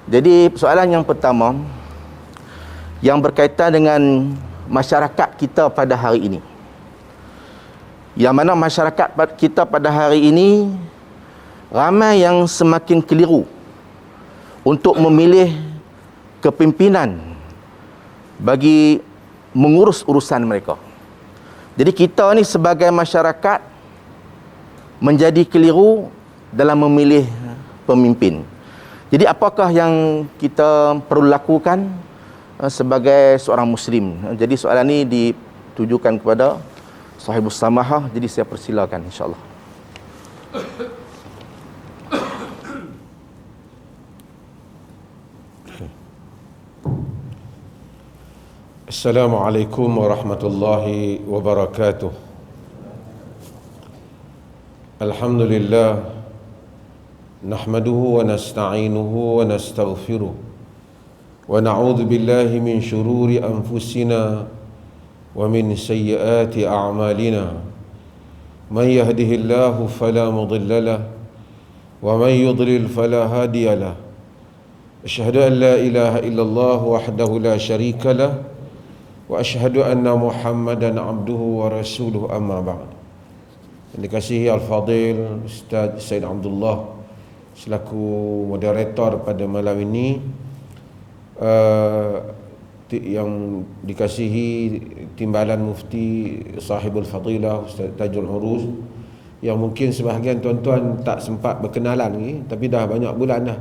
Jadi soalan yang pertama yang berkaitan dengan masyarakat kita pada hari ini. Yang mana masyarakat kita pada hari ini ramai yang semakin keliru untuk memilih kepimpinan bagi mengurus urusan mereka. Jadi kita ni sebagai masyarakat menjadi keliru dalam memilih pemimpin. Jadi apakah yang kita perlu lakukan sebagai seorang Muslim? Jadi soalan ini ditujukan kepada sahibus samahah. Jadi saya persilakan insyaAllah. Assalamualaikum warahmatullahi wabarakatuh. Alhamdulillah. Nahmaduhu wa nasta'inuhu wa nastaghfiruh wa na'udzu billahi min shururi anfusina wa min sayyiati a'malina. Man yahdihillahu fala mudilla lahu wa man yudlil fala hadiya lahu. Asyhadu an la ilaha illallah wahdahu la syarika lahu wa asyhadu anna Muhammadan abduhu wa rasuluhu, amma ba'd. Yang dikasihi Al-Fadil Ustaz Said Abdullah selaku moderator pada malam ini, yang dikasihi Timbalan Mufti Sahibul Fadilah Ustaz Tajul Uruz, yang mungkin sebahagian tuan-tuan tak sempat berkenalan ni, tapi dah banyak bulan dah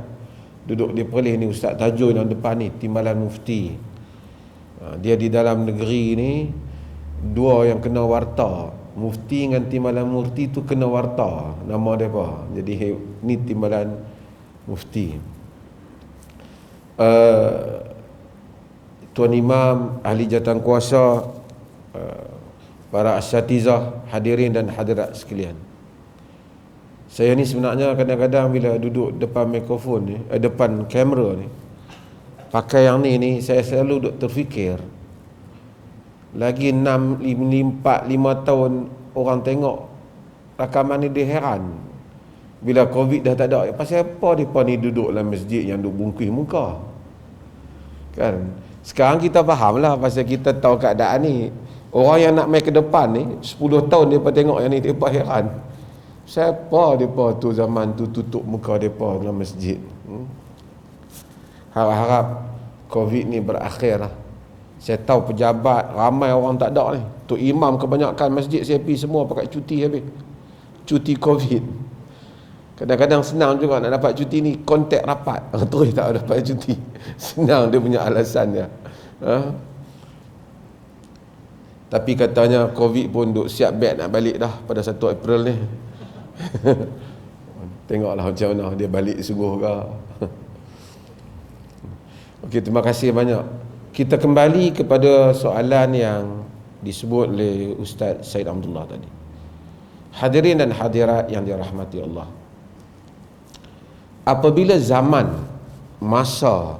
duduk di Perlis ni. Ustaz Tajul yang depan ni Timbalan Mufti, dia di dalam negeri ni dua yang kena warta. Mufti dengan Timbalan Mufti tu kena warta nama dia apa. Jadi ni Timbalan Mufti. Tuan Imam, ahli jawatan kuasa, para asatizah, hadirin dan hadirat sekalian. Saya ni sebenarnya kadang-kadang bila duduk depan mikrofon ni, depan kamera ni, pakai yang ni saya selalu duk terfikir, lagi 5 tahun orang tengok rakaman ni, dia heran bila Covid dah tak ada, pasal apa mereka ni duduk dalam masjid yang duk bungkus muka kan. Sekarang kita faham lah, pasal kita tahu keadaan ni. Orang yang nak main ke depan ni 10 tahun mereka tengok yang ni, mereka heran siapa mereka tu zaman tu tutup muka mereka dalam masjid. Harap-harap Covid ni berakhir lah. Saya tahu pejabat ramai orang tak ada ni. Tok Imam kebanyakan masjid saya pergi semua pakai cuti habis. Cuti Covid. Kadang-kadang senang juga nak dapat cuti ni, kontak rapat. Terus tak dapat cuti. Senang dia punya alasannya. Tapi katanya Covid pun duk siap beg nak balik dah pada 1 April ni. Tengoklah macam mana dia balik sungguh ke. Okey, terima kasih banyak. Kita kembali kepada soalan yang disebut oleh Ustaz Said Abdullah tadi. Hadirin dan hadirat yang dirahmati Allah, apabila zaman masa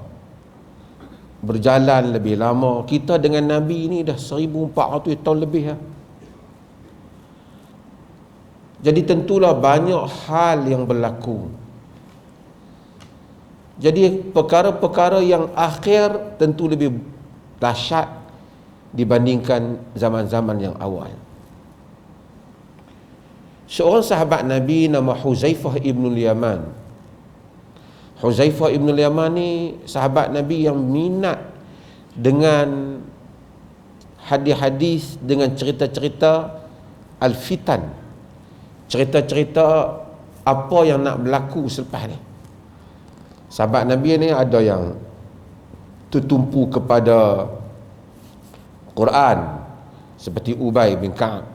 berjalan lebih lama, kita dengan Nabi ni dah 1400 tahun lebih lah. Jadi tentulah banyak hal yang berlaku. Jadi perkara-perkara yang akhir tentu lebih dahsyat dibandingkan zaman-zaman yang awal. Seorang sahabat Nabi nama Huzaifah ibn Yaman. Huzaifah ibn Yaman ni sahabat Nabi yang minat dengan hadis-hadis, dengan cerita-cerita al-fitan, cerita-cerita apa yang nak berlaku selepas ni. Sahabat Nabi ni ada yang tertumpu kepada Quran, seperti Ubay bin Ka'ab,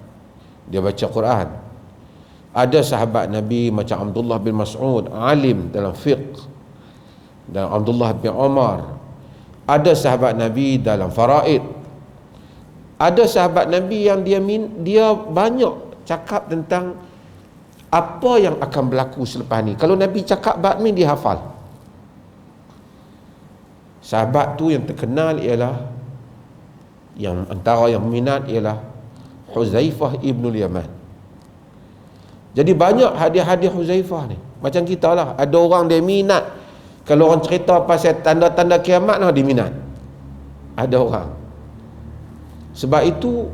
dia baca Quran. Ada sahabat Nabi macam Abdullah bin Mas'ud, alim dalam fiqh, dan Abdullah bin Umar. Ada sahabat Nabi dalam faraid. Ada sahabat Nabi yang dia banyak cakap tentang apa yang akan berlaku selepas ni. Kalau Nabi cakap bab ni, dia hafal. Sahabat tu yang terkenal ialah, yang antara yang minat ialah Huzaifah ibn Yaman. Jadi banyak hadiah-hadiah Huzaifah ni. Macam kita lah, ada orang dia minat Kalau orang cerita pasal tanda-tanda kiamat, dia minat. Ada orang. Sebab itu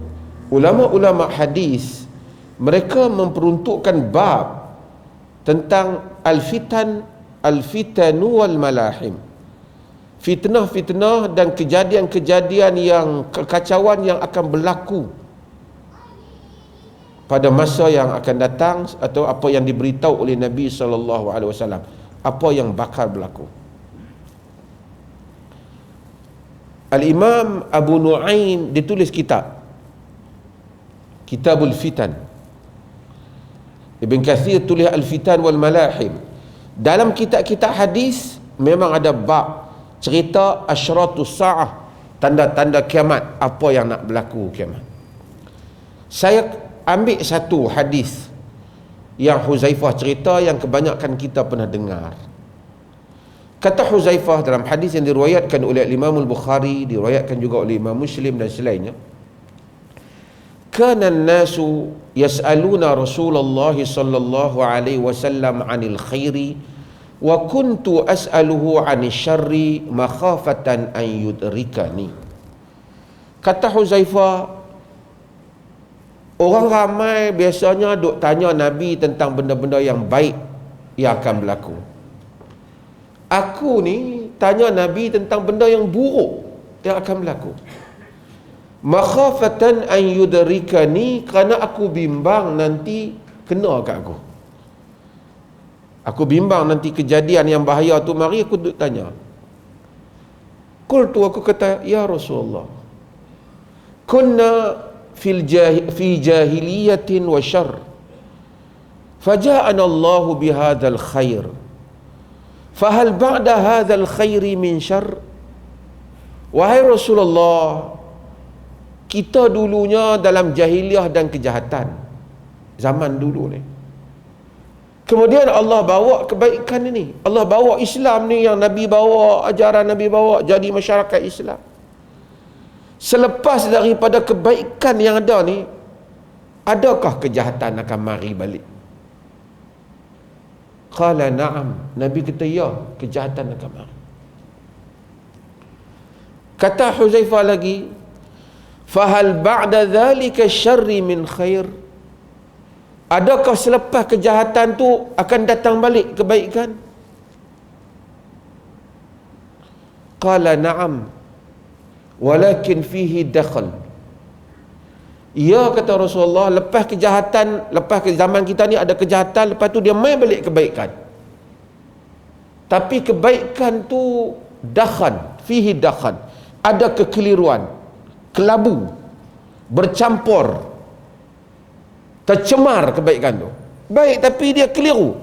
ulama-ulama hadis mereka memperuntukkan bab tentang al-fitanu wal malahim. Fitnah-fitnah dan kejadian-kejadian yang kekacauan yang akan berlaku pada masa yang akan datang, atau apa yang diberitahu oleh Nabi SAW, apa yang bakal berlaku. Al-Imam Abu Nu'aim ditulis Kitabul Fitan. Ibn Kathir tulis Al-Fitan wal Malahim. Dalam kitab-kitab hadis memang ada bab cerita asyratus sa'ah, tanda-tanda kiamat, apa yang nak berlaku kiamat. Saya ambil satu hadis yang Huzaifah cerita, yang kebanyakan kita pernah dengar. Kata Huzaifah dalam hadis yang diriwayatkan oleh Imam Al-Bukhari, diriwayatkan juga oleh Imam Muslim dan selainnya, kana an-nasu yas'aluna Rasulullah sallallahu alaihi wasallam 'anil khairi wa kuntu as'aluhu 'anil syarri makhafatan an yudrikani. Kata Huzaifah, orang ramai biasanya duk tanya Nabi tentang benda-benda yang baik yang akan berlaku. Aku ni tanya Nabi tentang benda yang buruk yang akan berlaku. Makhafatan an yudrikani, kerana aku bimbang nanti kena kat aku. Aku bimbang nanti kejadian yang bahaya tu mari, aku duk tanya. Aku kata, ya Rasulullah, kunna fi jahiliyatin wa syarr, faja'ana Allahu bihadzal khair, fahal ba'da hadzal khairi min syarr. Wahai Rasulullah, kita dulunya dalam jahiliah dan kejahatan, zaman dulu ni. Kemudian Allah bawa kebaikan ini, Allah bawa Islam ni, yang Nabi bawa, ajaran Nabi bawa, jadi masyarakat Islam. Selepas daripada kebaikan yang ada ni, adakah kejahatan akan mari balik? Qala na'am. Nabi kata, ya, kejahatan akan mari. Kata Huzaifah lagi, fahal ba'da dhalika syarri min khair, adakah selepas kejahatan tu akan datang balik kebaikan? Qala na'am walakin fihi dakhal. Ya, kata Rasulullah, lepas kejahatan, lepas zaman kita ni ada kejahatan, lepas tu dia main balik kebaikan. Tapi kebaikan tu dakhan, fihi dakhan, ada kekeliruan, kelabu, bercampur, tercemar kebaikan tu. Baik tapi dia keliru.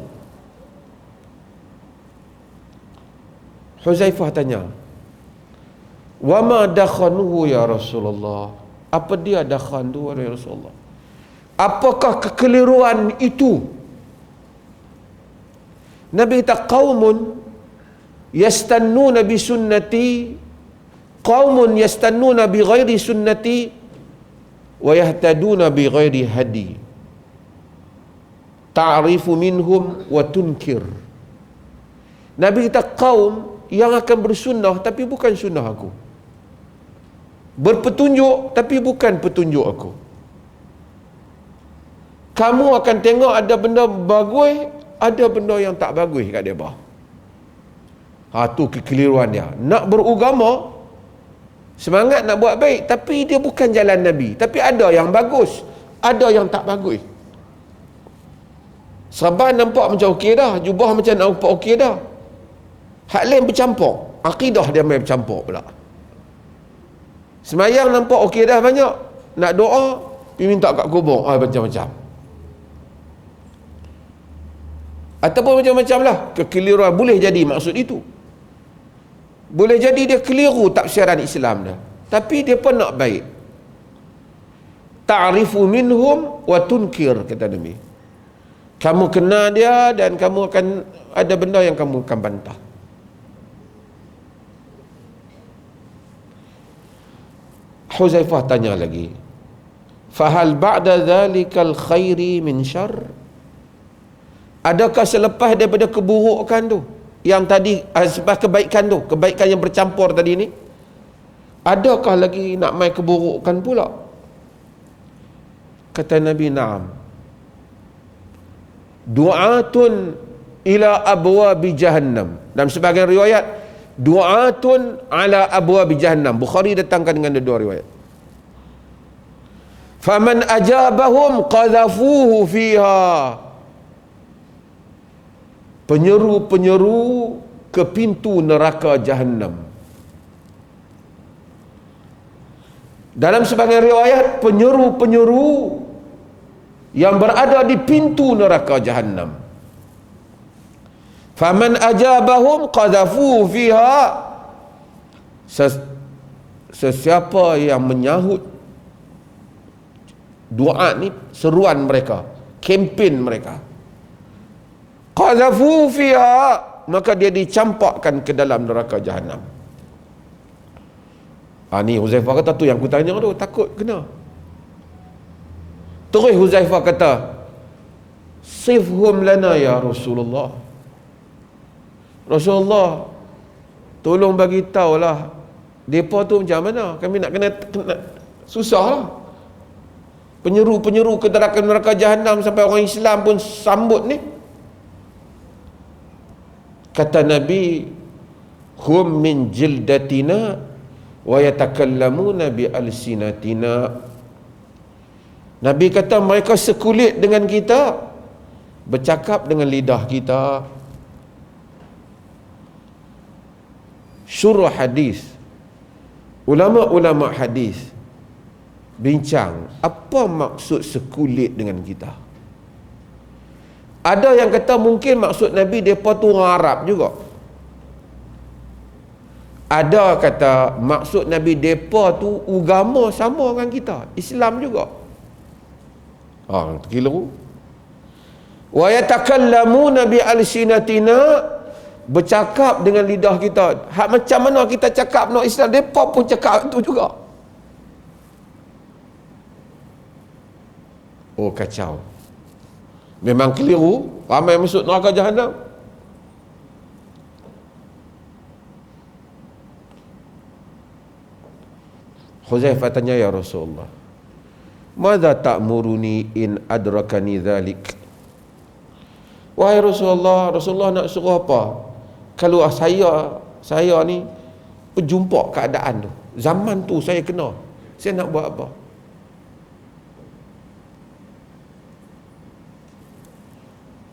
Huzaifah tanya, wa ma dakhanuhu ya Rasulullah? Apa dia dakhan tu ya Rasulullah? Apakah kekeliruan itu? Nabi kata, qaumun yastannuna bi sunnati, qaumun yastannuna bi ghairi sunnati wa yahtaduna bi ghairi hadi, ta'rifu minhum wa tunkir. Nabi kata, kaum yang akan bersunnah tapi bukan sunnah aku, berpetunjuk tapi bukan petunjuk aku. Kamu akan tengok ada benda bagus, ada benda yang tak bagus kat dia bah. Tu kekeliruan dia. Nak beragama, semangat nak buat baik, tapi dia bukan jalan Nabi. Tapi ada yang bagus, ada yang tak bagus. Saban nampak macam okey dah, jubah macam nampak okey dah, hak lain bercampur, akidah dia main bercampur pula. Semayang nampak okey dah banyak, nak doa pergi minta kat kubur, macam-macam. Ataupun macam-macam lah kekeliruan. Boleh jadi maksud itu, boleh jadi dia keliru tafsiran Islam dah, tapi dia pun nak baik. Ta'rifu minhum wa tunkir, kata Nabi. Kamu kenal dia dan kamu akan ada benda yang kamu akan bantah. Huzaifah tanya lagi, fahal ba'da dhalikal khairi min syarr? Adakah selepas daripada keburukan tu yang tadi sebab kebaikan tu, kebaikan yang bercampur tadi ni, adakah lagi nak mai keburukan pula? Kata Nabi, na'am. Du'atun ila abwabi jahannam. Dalam sebahagian riwayat, du'atun ala abwabi jahannam. Bukhari datangkan dengan dua riwayat. Faman ajabahum qadhafuhu fiha. Penyeru-penyeru ke pintu neraka jahannam. Dalam sebagian riwayat, penyeru-penyeru yang berada di pintu neraka jahannam. Faman ajabahum qadhafuhu fiha. Sesiapa yang menyahut doa ni, seruan mereka, kempen mereka, qadhafu fiha, maka dia dicampakkan ke dalam neraka jahannam. Ni Huzaifah kata, tu yang aku tanya tu, takut kena. Terus Huzaifah kata, sifhum lana ya Rasulullah. Rasulullah, tolong bagi tahulah depa tu macam mana, kami nak kena susah lah. Penyeru-penyeru ke neraka jahannam sampai orang Islam pun sambut ni. Kata Nabi, hum min jildatina wa yatakallamuna bi alsinatina. Nabi kata mereka sekulit dengan kita, bercakap dengan lidah kita. Syurah hadis, ulama-ulama hadis bincang apa maksud sekulit dengan kita. Ada yang kata mungkin maksud Nabi mereka tu orang Arab juga. Ada kata maksud Nabi mereka tu agama sama dengan kita, Islam juga. Terkeliru. Wa yatakallamuna bi alsinatina, bercakap dengan lidah kita. Hak macam mana kita cakap nak Islam, mereka pun cakap itu juga. Oh, kacau. Memang keliru. Ramai masuk neraka jahannam. Huzaifah tanya, ya Rasulullah, madza ta'muruni in adrakani dhalik? Wahai Rasulullah, Rasulullah nak suruh apa kalau saya ni berjumpa keadaan tu, zaman tu saya kena, saya nak buat apa?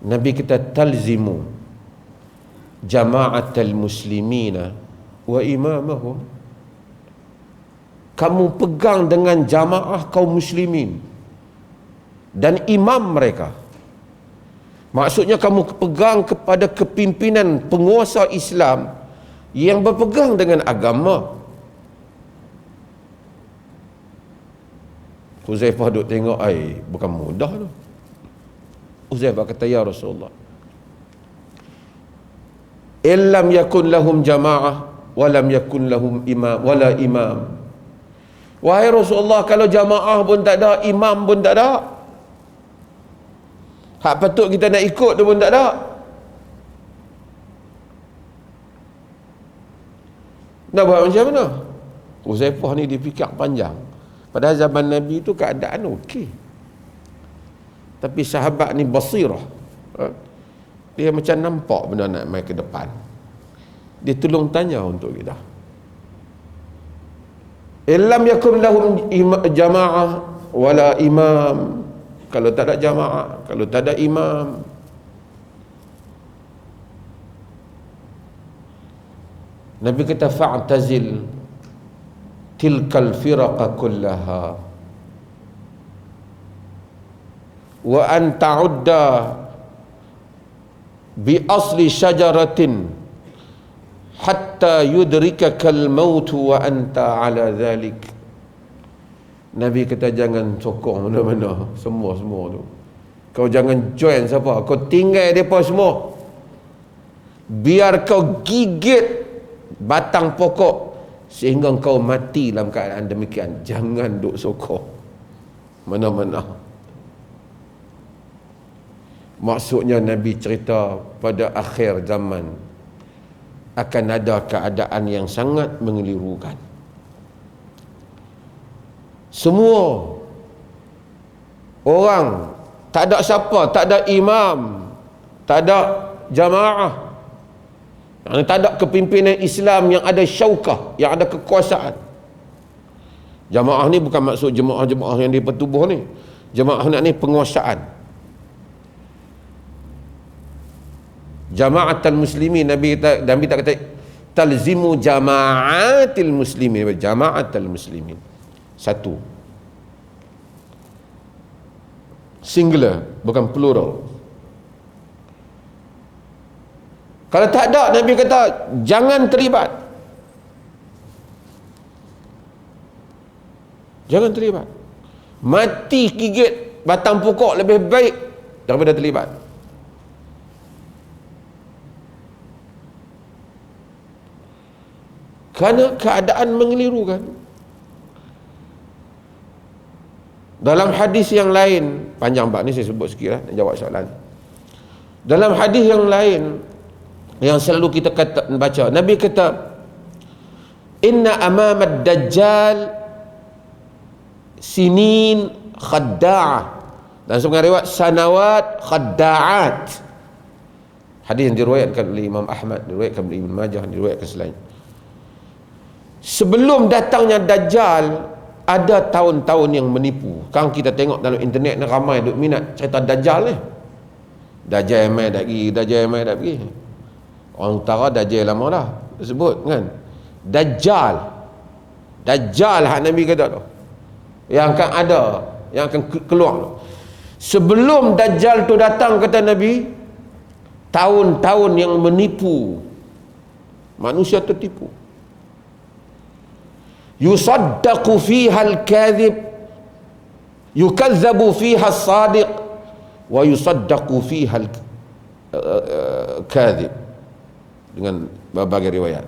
Nabi kita, talzimu jama'atal muslimina wa imamahum. Kamu pegang dengan jamaah kaum muslimin dan imam mereka. Maksudnya kamu pegang kepada kepimpinan penguasa Islam yang berpegang dengan agama. Huzaifah duk tengok, bukan mudah tu. Huzaifah kata, ya Rasulullah, illam yakun lahum jama'ah walam yakun lahum imam wala imam. Wahai Rasulullah, kalau jamaah pun tak ada, imam pun tak ada, hak patut kita nak ikut tu pun tak ada, nak buat macam mana? Huzaifah ni dia fikir panjang. Pada zaman Nabi tu keadaan okey, tapi sahabat ni basirah, dia macam nampak benda nak mai ke depan, dia tolong tanya untuk kita. Illam yakum lahum jama'ah wala imam. Kalau tak ada jamaah, kalau tak ada imam, Nabi kata, fa'tazil tilkal firaqa kullaha wa an ta'udda bi asli syajaratin hatta yudrikakal mautu wa anta ala dhalik. Nabi kata, jangan sokong mana-mana, semua tu. Kau jangan join siapa, kau tinggal mereka semua. Biar kau gigit batang pokok sehingga kau mati dalam keadaan demikian. Jangan duk sokong mana-mana. Maksudnya Nabi cerita pada akhir zaman akan ada keadaan yang sangat mengelirukan. Semua orang, tak ada siapa, tak ada imam, tak ada jamaah, tak ada kepimpinan Islam yang ada syaukah, yang ada kekuasaan. Jamaah ni bukan maksud jemaah-jemaah yang di pertubuh ni. Jamaah ni penguasaan. Jama'atul muslimin, Nabi tak kata talzimu jama'atil muslimin, jama'atul muslimin. Satu. Singular, bukan plural. Kalau tak ada, Nabi kata jangan terlibat. Jangan terlibat. Mati gigit batang pokok lebih baik daripada terlibat. Kerana keadaan mengelirukan. Dalam hadis yang lain, panjang bab ni saya sebut sikit lah, nak jawab soalan. Dalam hadis yang lain yang selalu kita baca, Nabi kata, inna amamad dajjal sinin khadda'ah, dan sebagai riwayat sanawat khadda'at. Hadis yang diriwayatkan oleh Imam Ahmad, diriwayatkan oleh Ibn Majah, diriwayatkan selain. Sebelum datangnya Dajjal, ada tahun-tahun yang menipu. Kan kita tengok dalam internet ni ramai duk minat cerita Dajjal ni. Dajjal mai dah pergi, Dajjal mai dah pergi. Orang utara Dajjal lama dah disebut kan. Dajjal hak Nabi kata tu, yang akan ada, yang akan keluar tu. Sebelum Dajjal tu datang, kata Nabi, tahun-tahun yang menipu, manusia tertipu. Yusaddaqu fiha al-kadhib, yukazzabu fiha as-sadiq, wa yusaddaqu fiha al-kadhib, dengan berbagai riwayat.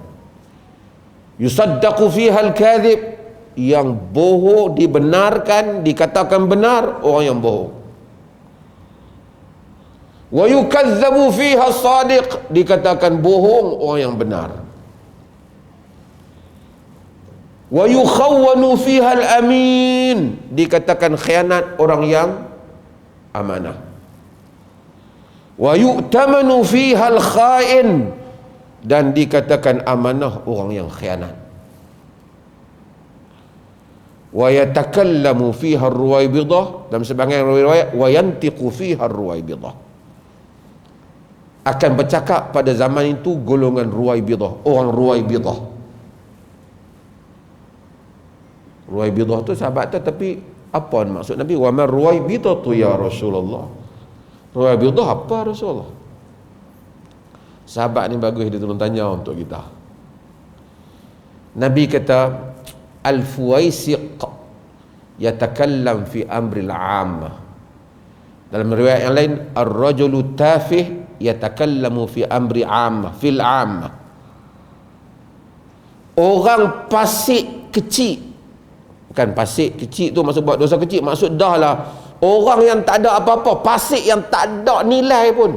Yusaddaqu fiha al-kadhib, yang bohong dibenarkan, dikatakan benar orang yang bohong. Wa yukazzabu fiha as-sadiq, dikatakan bohong orang yang benar. Wa yukhawwanu fiha al-amin, dikatakan khianat orang yang amanah. Wa yu'tamanu fiha al-kha'in, dan dikatakan amanah orang yang khianat. Wa yatakallamu fiha ar-ruwaibidah, dalam sebahagian riwayat wa yantiqu fiha ar-ruwaibidah, akan bercakap pada zaman itu golongan ruwaibidah, orang ruwaibidah. Ruwaibidah tu sahabat tu, tapi apa maksud Nabi? Wa ma ruwaibidah tu ya Rasulullah. Ruwaibidah apa Rasulullah? Sahabat ni bagus, dia tolong tanya untuk kita. Nabi kata, al-fuwaisiq yatakallam fi amril 'ammah. Dalam riwayat yang lain, ar-rajulu tafih yatakallamu fi amri 'ammah, fil 'ammah. Orang fasik kecil, bukan fasik kecil tu maksud buat dosa kecil, maksud dah lah orang yang tak ada apa-apa, fasik yang tak ada nilai pun.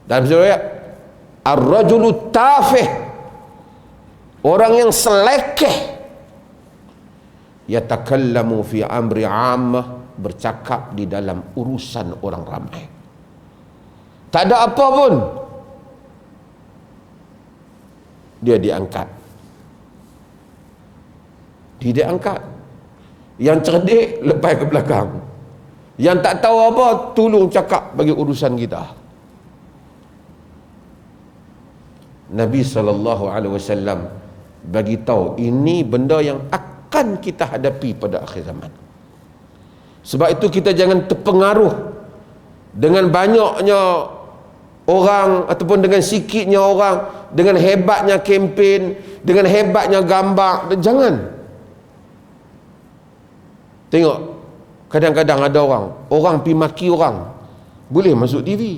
Dalam riwayat, ar-rajulu tafih, orang yang selekeh, yatakallamu fi amri 'ammah, bercakap di dalam urusan orang ramai. Tak ada apa pun, dia diangkat. Dia diangkat. Yang cerdik lepas ke belakang, yang tak tahu apa tolong cakap bagi urusan kita. Nabi SAW bagi tahu ini benda yang akan kita hadapi pada akhir zaman. Sebab itu kita jangan terpengaruh dengan banyaknya orang ataupun dengan sikitnya orang, dengan hebatnya kempen, dengan hebatnya gambar. Jangan. Tengok, kadang-kadang ada orang pergi maki orang, boleh masuk TV,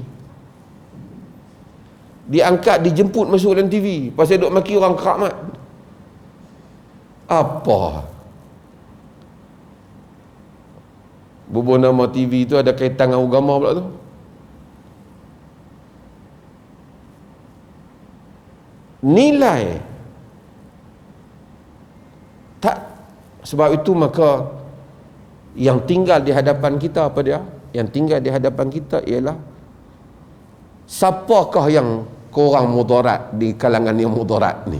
diangkat, dijemput masuk dalam TV pasal duk maki orang keramat. Apa bubuh nama TV tu ada kaitan dengan agama pula tu? nilai. Tak, sebab itu maka yang tinggal di hadapan kita apa dia? Yang tinggal di hadapan kita ialah siapakah yang korang mudarat di kalangan yang mudarat ni.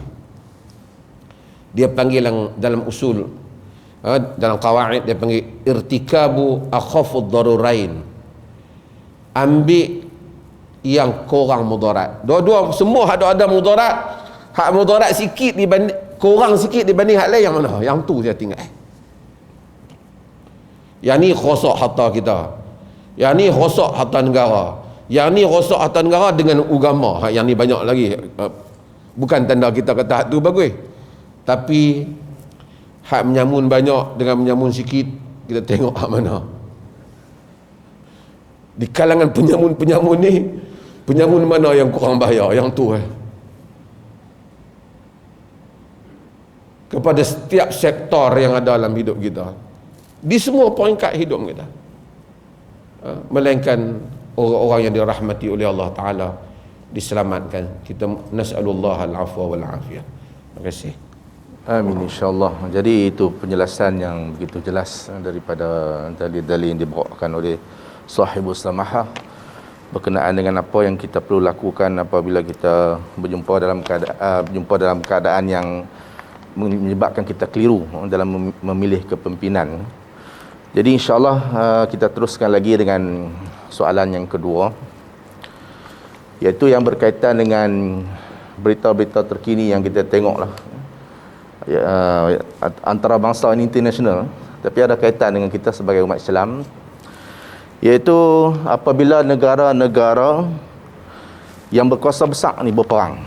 Dia panggil dalam usul, dalam qawaid dia panggil irtikabu akhafud darurain. Ambil yang korang mudarat. Dua-dua semua ada mudarat. Hak mudarat sikit dibanding korang sikit dibanding hak lain, yang mana? Yang tu saya tinggal. Yang ni rosak harta kita. Yang ni rosak harta negara. Yang ni rosak harta negara dengan agama. Yang ni banyak lagi. Bukan tanda kita kata hak tu bagus. Tapi hak menyamun banyak dengan menyamun sikit, kita tengok hak mana. Di kalangan penyamun-penyamun ni, penyamun mana yang kurang bahaya? Yang tu kepada setiap sektor yang ada dalam hidup kita, di semua peringkat hidup kita, melainkan orang-orang yang dirahmati oleh Allah Ta'ala diselamatkan. Kita nas'alullah al-afwa wal-afiyah. Terima kasih. Amin, insyaAllah. Jadi itu penjelasan yang begitu jelas daripada dalil-dalil yang dibawakan oleh sahibus samahah berkenaan dengan apa yang kita perlu lakukan apabila kita berjumpa dalam keadaan yang menyebabkan kita keliru dalam memilih kepimpinan. Jadi insyaAllah kita teruskan lagi dengan soalan yang kedua, iaitu yang berkaitan dengan berita-berita terkini yang kita tengoklah, antara bangsa dan international, tapi ada kaitan dengan kita sebagai umat Islam, iaitu apabila negara-negara yang berkuasa besar ni berperang.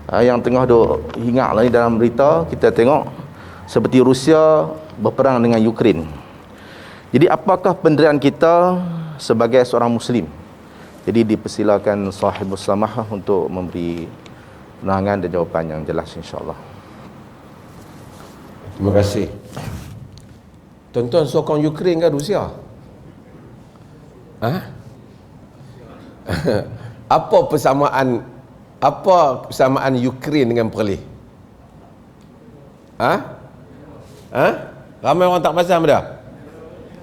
Yang tengah ingatlah ni dalam berita kita tengok, seperti Rusia berperang dengan Ukraine. Jadi apakah pendirian kita sebagai seorang Muslim? Jadi dipersilakan sahibus samahah untuk memberi penerangan dan jawapan yang jelas, insyaAllah. Terima kasih. Tuan-tuan sokong Ukraine ke Rusia? Apa persamaan Ukraine dengan Perlis? Ramai orang tak pasal dah.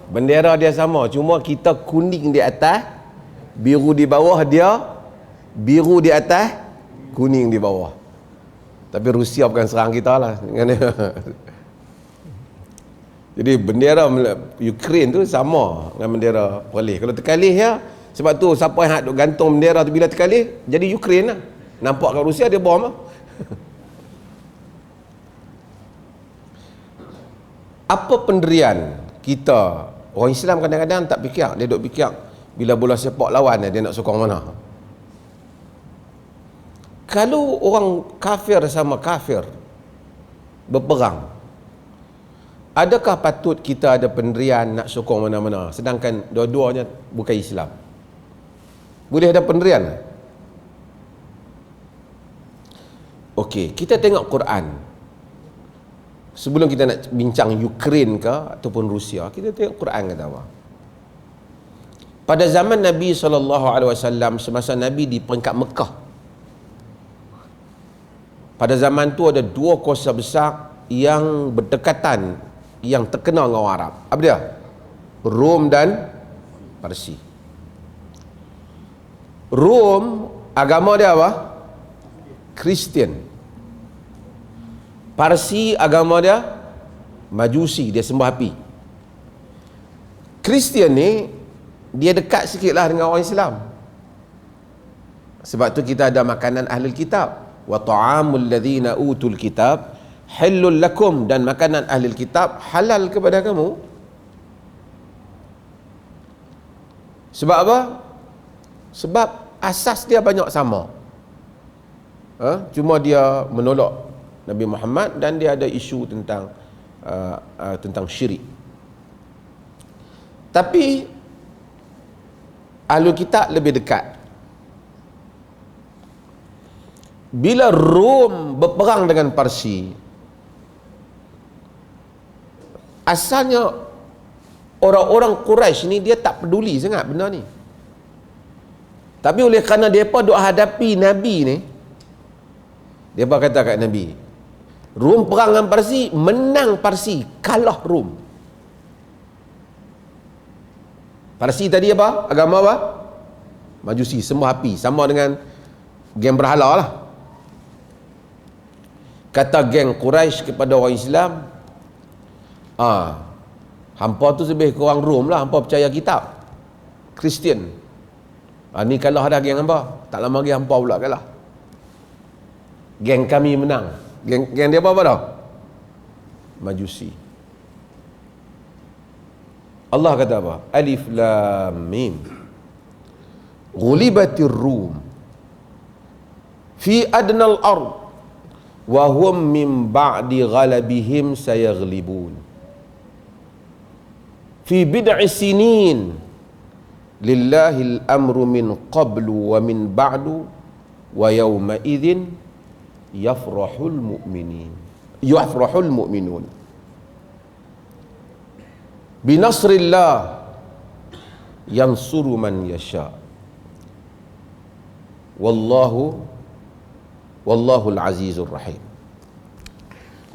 Bendera dia sama, cuma kita kuning di atas, biru di bawah, dia biru di atas, kuning di bawah. Tapi Rusia bukan serang kita lah. Jadi bendera Ukraine tu sama dengan bendera Perlis. Kalau terkalih ya, sebab tu siapa yang duk gantung bendera tu bila terkalih, jadi Ukraine lah. Nampak kat Rusia dia bom lah. Apa pendirian kita? Orang Islam kadang-kadang tak fikir. Dia duk fikir bila bola sepak lawan dia nak sokong mana. Kalau orang kafir sama kafir berperang, adakah patut kita ada pendirian nak sokong mana-mana sedangkan dua-duanya bukan Islam? Boleh ada pendirian? Okey, kita tengok Quran. Sebelum kita nak bincang Ukraine ke ataupun Rusia, kita tengok Quran kata apa. Pada zaman Nabi SAW, semasa Nabi di peringkat Mekah, pada zaman tu ada dua kuasa besar yang berdekatan, yang terkenal dengan orang Arab. Apa dia? Rom dan Parsi. Rom, agama dia apa? Kristian. Parsi, agama dia Majusi, dia sembah api. Kristian ni dia dekat sikit lah dengan orang Islam. Sebab tu kita ada makanan ahlul kitab. Wa ta'amul ladzina utul kitab halul lakum, dan makanan ahlul kitab halal kepada kamu. Sebab apa? Sebab asas dia banyak sama. Cuma dia menolak Nabi Muhammad dan dia ada isu tentang syirik. Tapi ahlul kitab lebih dekat. Bila Rom berperang dengan Parsi, asalnya orang-orang Quraisy ni dia tak peduli sangat benda ni. Tapi oleh kerana mereka duk hadapi Nabi ni, Dia kata kat Nabi, Rom perang dengan Parsi, menang Parsi, kalah Rom. Parsi tadi apa? Agama apa? Majusi, sembah api, sama dengan geng berhala lah. Kata geng Quraisy kepada orang Islam, hampa tu lebih kurang Rom lah, hampa percaya kitab Kristian. Ni kalah dah geng hampa, tak lama lagi hampa pula kalah. Geng kami menang. Geng dia apa dah? Majusi. Allah kata apa? Alif Lam Mim. Ghulibatir Rum fi adnal ard wa hum min ba'di ghalabihim sayaghlibun. Fi bid'i sinin lillahil amru min qablu wa min ba'du wa yawma idzin yafrahul mu'minun binasrillah yansuru man yasha wallahul azizur rahim.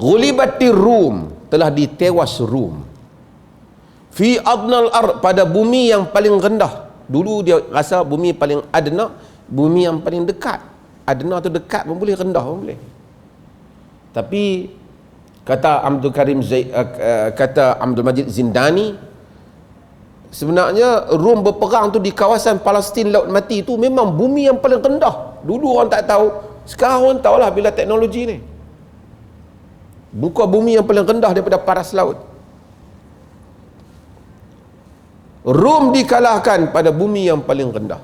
Ghulibatir Rum, telah ditewas Rum, fi adnal ard, pada bumi yang paling rendah. Dulu dia rasa bumi paling adna, bumi yang paling dekat. Adna tu dekat pun boleh, rendah pun boleh. Tapi kata Abdul Majid Zindani, sebenarnya Rom berperang tu di kawasan Palestin Laut Mati tu memang bumi yang paling rendah. Dulu orang tak tahu, sekarang orang tahulah bila teknologi ni. Bukan bumi yang paling rendah daripada paras laut. Rom dikalahkan pada bumi yang paling rendah.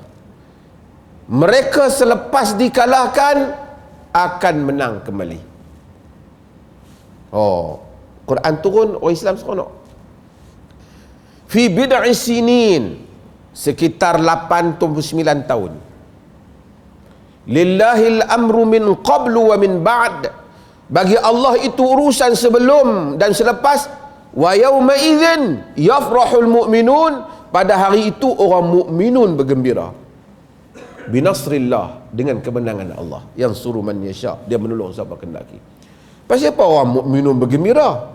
Mereka selepas dikalahkan akan menang kembali. Quran turun, orang Islam seronok. Fi bid'i sinin, sekitar 89 tahun. Lillahil amru min qablu wa min ba'd, bagi Allah itu urusan sebelum dan selepas. Wa yawma idzin yafrahul mu'minun, pada hari itu orang mukminun bergembira. Binasrillah, dengan kemenangan Allah. Yang suruh man yasha, dia menolong siapa kehendaki. Pasal apa orang mukminun bergembira?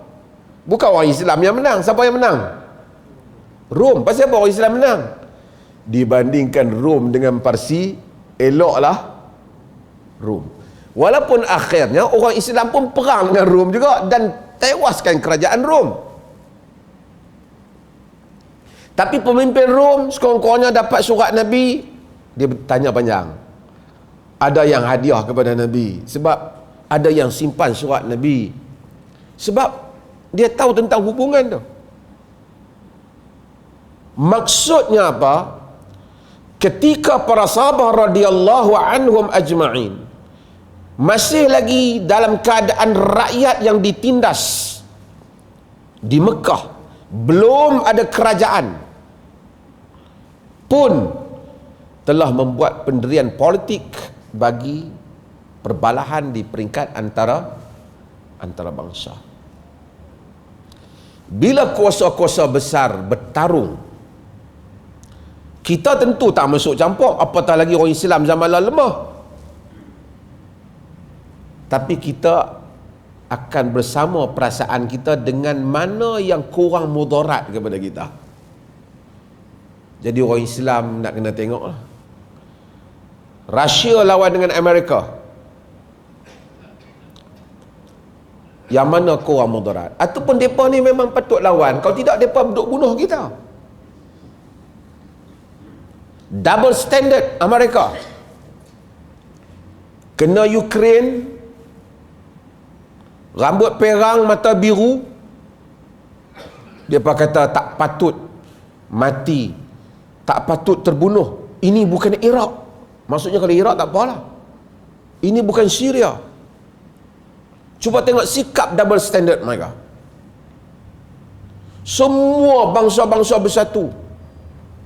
Bukan orang Islam yang menang. Siapa yang menang? Rom. Pasal apa orang Islam menang? Dibandingkan Rom dengan Parsi, eloklah Rom. Walaupun akhirnya orang Islam pun perang dengan Rom juga dan tewaskan kerajaan Rom. Tapi pemimpin Rom sekurang-kurangnya dapat surat Nabi, dia bertanya panjang. Ada yang hadiah kepada Nabi, sebab ada yang simpan surat Nabi, sebab dia tahu tentang hubungan tu. Maksudnya apa? Ketika para sahabat radhiyallahu anhum ajma'in masih lagi dalam keadaan rakyat yang ditindas di Mekah, belum ada kerajaan, pun telah membuat pendirian politik bagi perbalahan di peringkat antara bangsa. Bila kuasa-kuasa besar bertarung, kita tentu tak masuk campur, apatah lagi orang Islam zaman lemah. Tapi kita akan bersama perasaan kita dengan mana yang kurang mudarat kepada kita. Jadi orang Islam nak kena tengok lah. Rusia lawan dengan Amerika, yang mana kurang mudarat? Ataupun mereka ni memang patut lawan, kalau tidak mereka duduk bunuh kita. Double standard Amerika. Kena Ukraine, rambut perang, mata biru, dia kata tak patut mati, tak patut terbunuh. Ini bukan Iraq. Maksudnya kalau Iraq tak apalah, ini bukan Syria. Cuba tengok sikap double standard mereka. Semua bangsa-bangsa bersatu,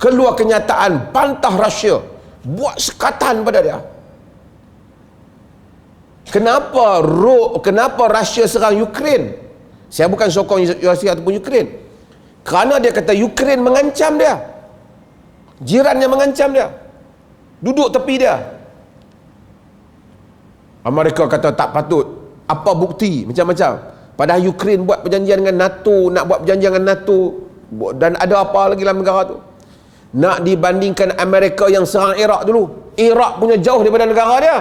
keluar kenyataan pantah Rusia, buat sekatan pada dia. Kenapa Rusia serang Ukraine? Saya bukan sokong Rusia ataupun Ukraine, kerana dia kata Ukraine mengancam dia, jirannya mengancam dia, duduk tepi dia. Amerika kata tak patut. Apa bukti? Macam-macam. Padahal Ukraine buat perjanjian dengan NATO, nak buat perjanjian dengan NATO, dan ada apa lagi dalam negara tu. Nak dibandingkan Amerika yang serang Iraq dulu. Iraq punya jauh daripada negara dia,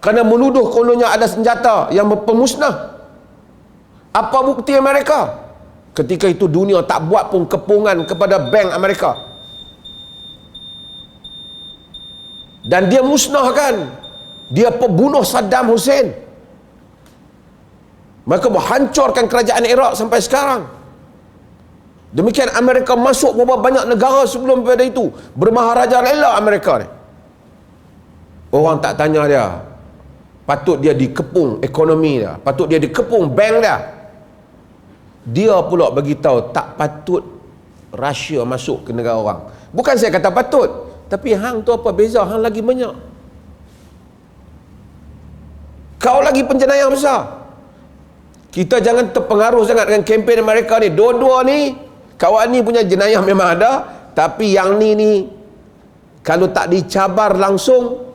kerana menuduh kononnya ada senjata yang pemusnah. Apa bukti Amerika? Ketika itu dunia tak buat pun kepungan kepada bank Amerika, dan dia musnahkan, dia pembunuh Saddam Hussein. Mereka menghancurkan kerajaan Iraq sampai sekarang. Demikian Amerika masuk beberapa banyak negara sebelum pada itu. Bermaharaja rela Amerika ni. Orang tak tanya dia, patut dia dikepung ekonomi dia, patut dia dikepung bank dia. Dia pula bagi tahu tak patut Rusia masuk ke negara orang. Bukan saya kata patut, tapi hang tu apa beza, hang lagi banyak, kau lagi penjenayah besar. Kita jangan terpengaruh sangat dengan kempen mereka ni. Dua-dua ni, kawan ni punya jenayah memang ada, tapi yang ni kalau tak dicabar langsung,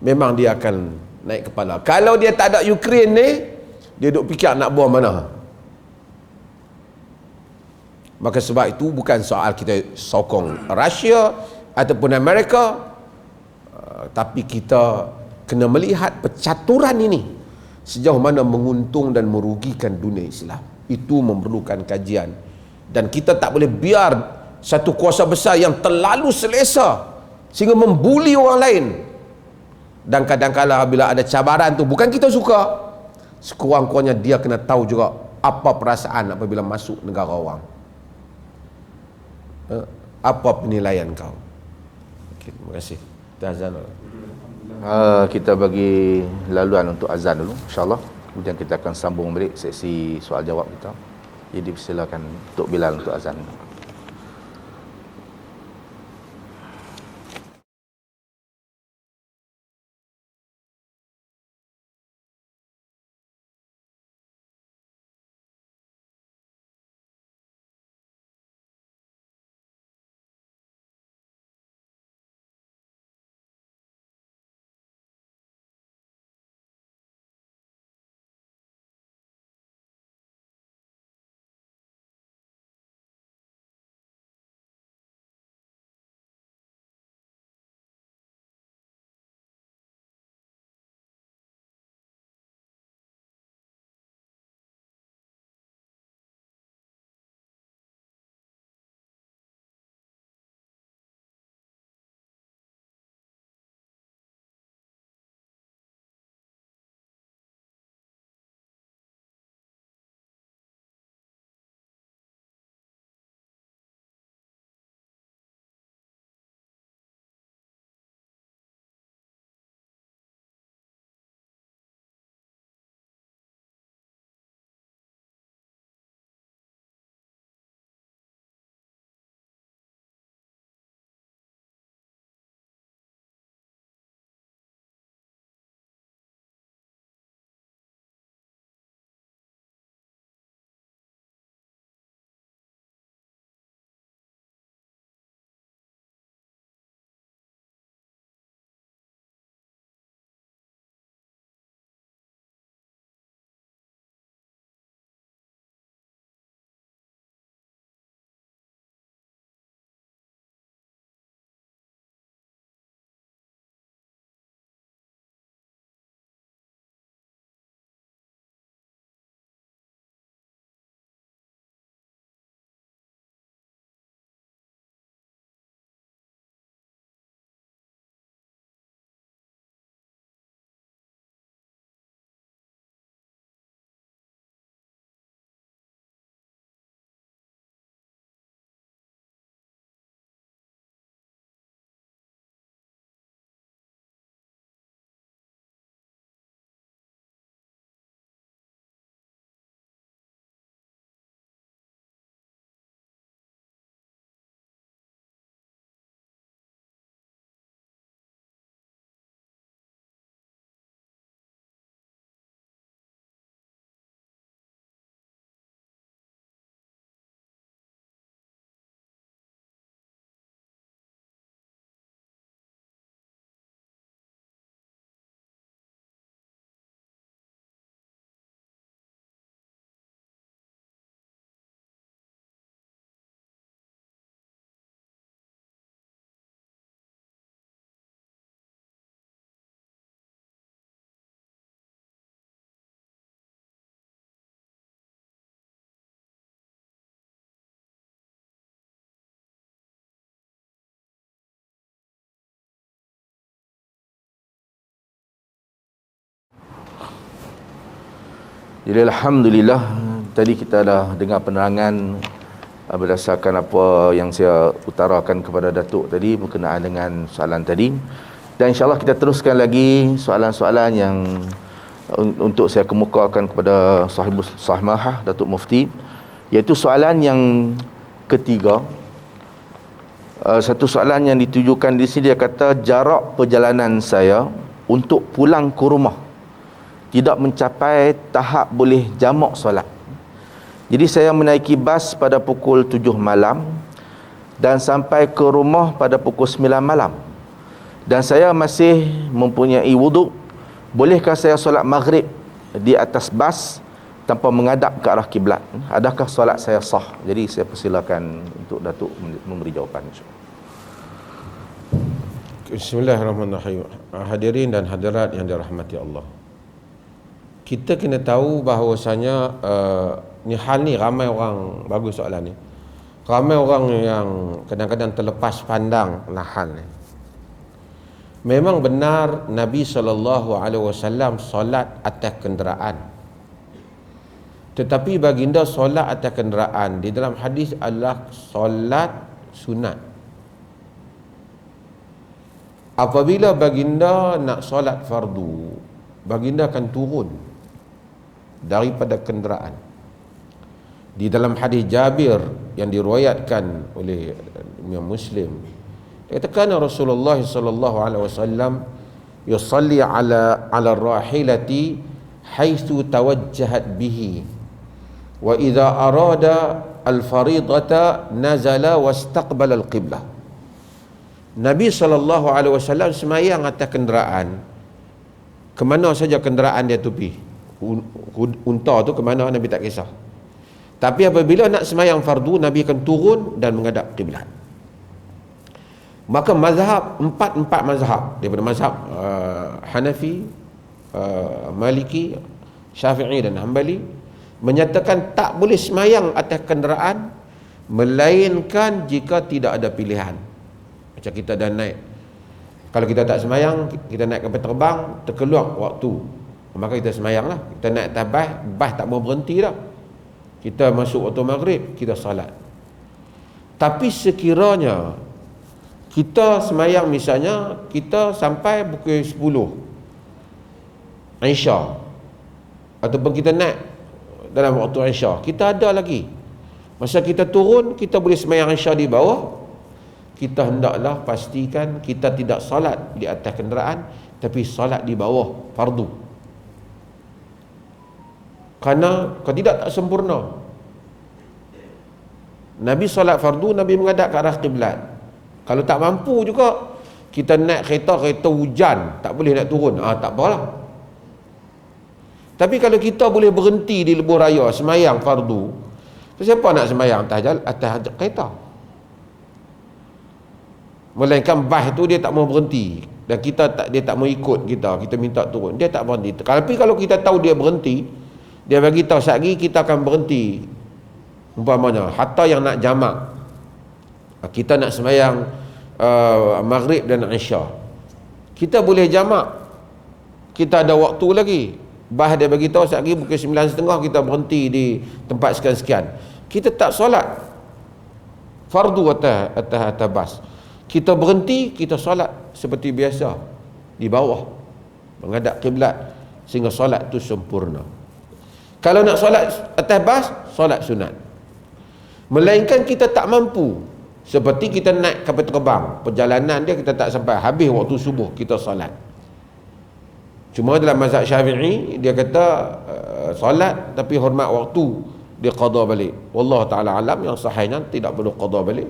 memang dia akan naik kepala. Kalau dia tak ada Ukraine ni, dia duk fikir nak buang mana. Maka sebab itu bukan soal kita sokong Rusia ataupun Amerika, tapi kita kena melihat percaturan ini sejauh mana menguntung dan merugikan dunia Islam. Itu memerlukan kajian, dan kita tak boleh biar satu kuasa besar yang terlalu selesa sehingga membuli orang lain. Dan kadang-kadang bila ada cabaran tu, bukan kita suka, sekurang-kurangnya dia kena tahu juga apa perasaan apabila masuk negara orang. Apa penilaian kau? Okay, terima kasih. Dah azan. Kita bagi laluan untuk azan dulu, insyaAllah. Kemudian kita akan sambung balik sesi soal jawab kita. Jadi silakan Tok Bilal untuk azan. Jadi alhamdulillah tadi kita dah dengar penerangan berdasarkan apa yang saya utarakan kepada Datuk tadi berkenaan dengan soalan tadi, dan insyaAllah kita teruskan lagi soalan-soalan yang untuk saya kemukakan kepada Sahibus Sahmahah Datuk Mufti, iaitu soalan yang ketiga. Satu soalan yang ditujukan di sini, dia kata jarak perjalanan saya untuk pulang ke rumah tidak mencapai tahap boleh jamak solat. Jadi saya menaiki bas pada pukul 7 malam dan sampai ke rumah pada pukul 9 malam. Dan saya masih mempunyai wuduk. Bolehkah saya solat maghrib di atas bas tanpa menghadap ke arah kiblat? Adakah solat saya sah? Jadi saya persilakan untuk Datuk memberi jawapan. Bismillahirrahmanirrahim. Hadirin dan hadirat yang dirahmati Allah, kita kena tahu bahawasanya hal ni ramai orang, bagus soalan ni, ramai orang yang kadang-kadang terlepas pandang hal ni. Memang benar Nabi SAW solat atas kenderaan, tetapi baginda solat atas kenderaan di dalam hadis adalah solat sunat. Apabila baginda nak solat fardu, baginda akan turun daripada kenderaan. Di dalam hadis Jabir yang diriwayatkan oleh Imam Muslim, katakan Rasulullah sallallahu alaihi wasallam yusalli ala rahilati haitsu tawajjahat bihi wa idza arada al-fariidata nazala wastaqbala al-qiblah. Nabi sallallahu alaihi wasallam semayang atas kenderaan, ke mana saja kenderaan dia tupi. Unta tu ke mana Nabi tak kisah. Tapi apabila nak semayang fardu, Nabi akan turun dan menghadap kiblat. Maka mazhab, empat mazhab, daripada mazhab Hanafi, Maliki, Syafi'i dan Hanbali, menyatakan tak boleh semayang atas kenderaan melainkan jika tidak ada pilihan. Macam kita dah naik, kalau kita tak semayang, kita naik kapal terbang, terkeluar waktu, maka kita semayang lah. Kita naik atas bas tak mau berhenti dah, kita masuk waktu maghrib, kita salat. Tapi sekiranya kita semayang, misalnya kita sampai pukul 10 Isya, ataupun kita naik dalam waktu Isya, kita ada lagi masa kita turun, kita boleh semayang Isya di bawah. Kita hendaklah pastikan kita tidak salat di atas kenderaan, tapi salat di bawah fardu. Kerana kalau tidak tak sempurna. Nabi salat fardu, Nabi menghadap ke arah kiblat. Kalau tak mampu juga, kita naik kereta hujan, tak boleh nak turun, tak apalah. Tapi kalau kita boleh berhenti di lebuh raya semayang fardu, siapa nak semayang atas kereta? Melainkan bas tu dia tak mau berhenti, dan dia tak mau ikut kita minta turun, dia tak berhenti. Tapi kalau kita tahu dia berhenti, dia bagi tahu sekali kita akan berhenti, umpamanya hatta yang nak jamak, kita nak semayang maghrib dan isya, kita boleh jamak, kita ada waktu lagi. Bas dia bagi tahu sekali pukul 9.30 kita berhenti di tempat sekian-sekian, kita tak solat fardu atas bas, kita berhenti, kita solat seperti biasa di bawah menghadap kiblat, sehingga solat itu sempurna. Kalau nak solat atas bas, solat sunat. Melainkan kita tak mampu, seperti kita naik kapal terbang, perjalanan dia kita tak sampai, habis waktu subuh kita solat. Cuma dalam mazhab Syafi'i dia kata solat tapi hormat waktu, dia qada balik. Wallahu taala alam, yang sahihnya tidak perlu qada balik.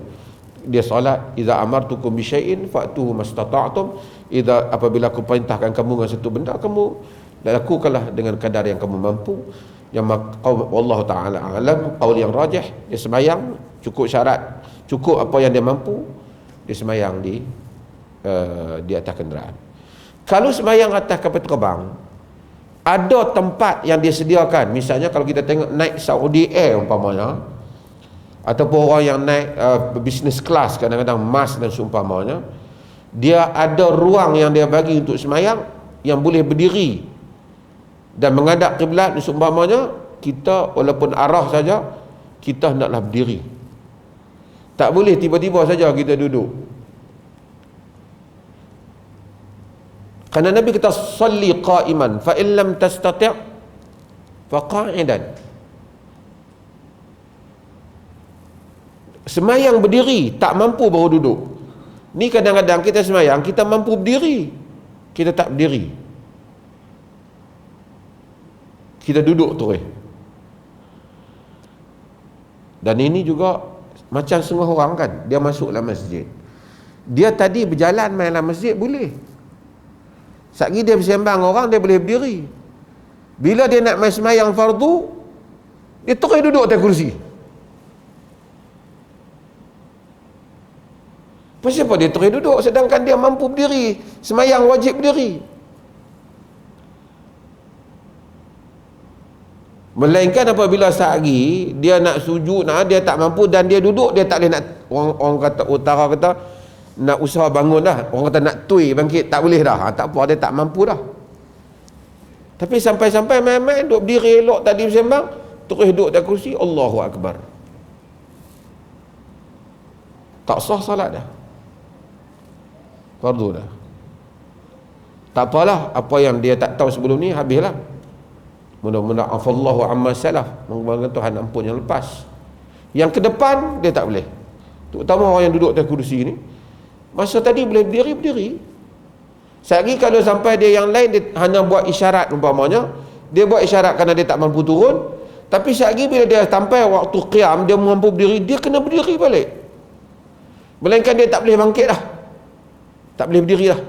Dia solat, idza amartukum bi syai'in fa'tuhu mastata'tum, apabila aku perintahkan kamu dengan satu benda, kamu lakukanlah dengan kadar yang kamu mampu. Yang wallahu taala alam, qaul yang rajih, dia semayang cukup syarat, cukup apa yang dia mampu, dia semayang di atas kenderaan. Kalau semayang atas kapal terbang, ada tempat yang dia sediakan. Misalnya kalau kita tengok naik Saudi Air umpamanya, ataupun orang yang naik business class, kadang-kadang mas dan seumpamanya, dia ada ruang yang dia bagi untuk semayang yang boleh berdiri dan menghadap kiblat seumpamanya kita walaupun arah saja kita hendaklah berdiri. Tak boleh tiba-tiba saja kita duduk. Kerana Nabi kata salli qa'iman fa in lam tastati' fa qa'idan. Semayang berdiri, tak mampu baru duduk. Ni kadang-kadang kita semayang, kita mampu berdiri, kita tak berdiri, kita duduk terus. Dan ini juga macam setengah orang kan, dia masuk dalam masjid, dia tadi berjalan main dalam masjid boleh, sekali dia bersembang orang dia boleh berdiri. Bila dia nak main semayang fardu, dia terus duduk atas kursi. Kenapa dia terus duduk sedangkan dia mampu berdiri? Semayang wajib berdiri. Melainkan apabila sehari dia nak sujud, dia tak mampu dan dia duduk, dia tak boleh nak, orang kata utara kata nak usaha bangun dah, orang kata nak tui bangkit, tak boleh dah. Tak apa, dia tak mampu dah. Tapi sampai-sampai main-main duduk berdiri elok tadi bersembang, terus duduk atas kursi, Allahu Akbar. Tak sah salat dah, fardu dah. Tak apalah, apa yang dia tak tahu sebelum ni habislah. Mudah-mudahan afallahu amma salaf, moga Tuhan ampun yang lepas. Yang ke depan dia tak boleh. Terutama orang yang duduk atas kursi ni, masa tadi boleh berdiri. Sehari kalau sampai dia yang lain, dia hanya buat isyarat umpamanya, dia buat isyarat kerana dia tak mampu turun. Tapi sehari bila dia sampai waktu qiyam, dia mampu berdiri, dia kena berdiri balik. Melainkan dia tak boleh bangkit dah, tak boleh berdiri dah,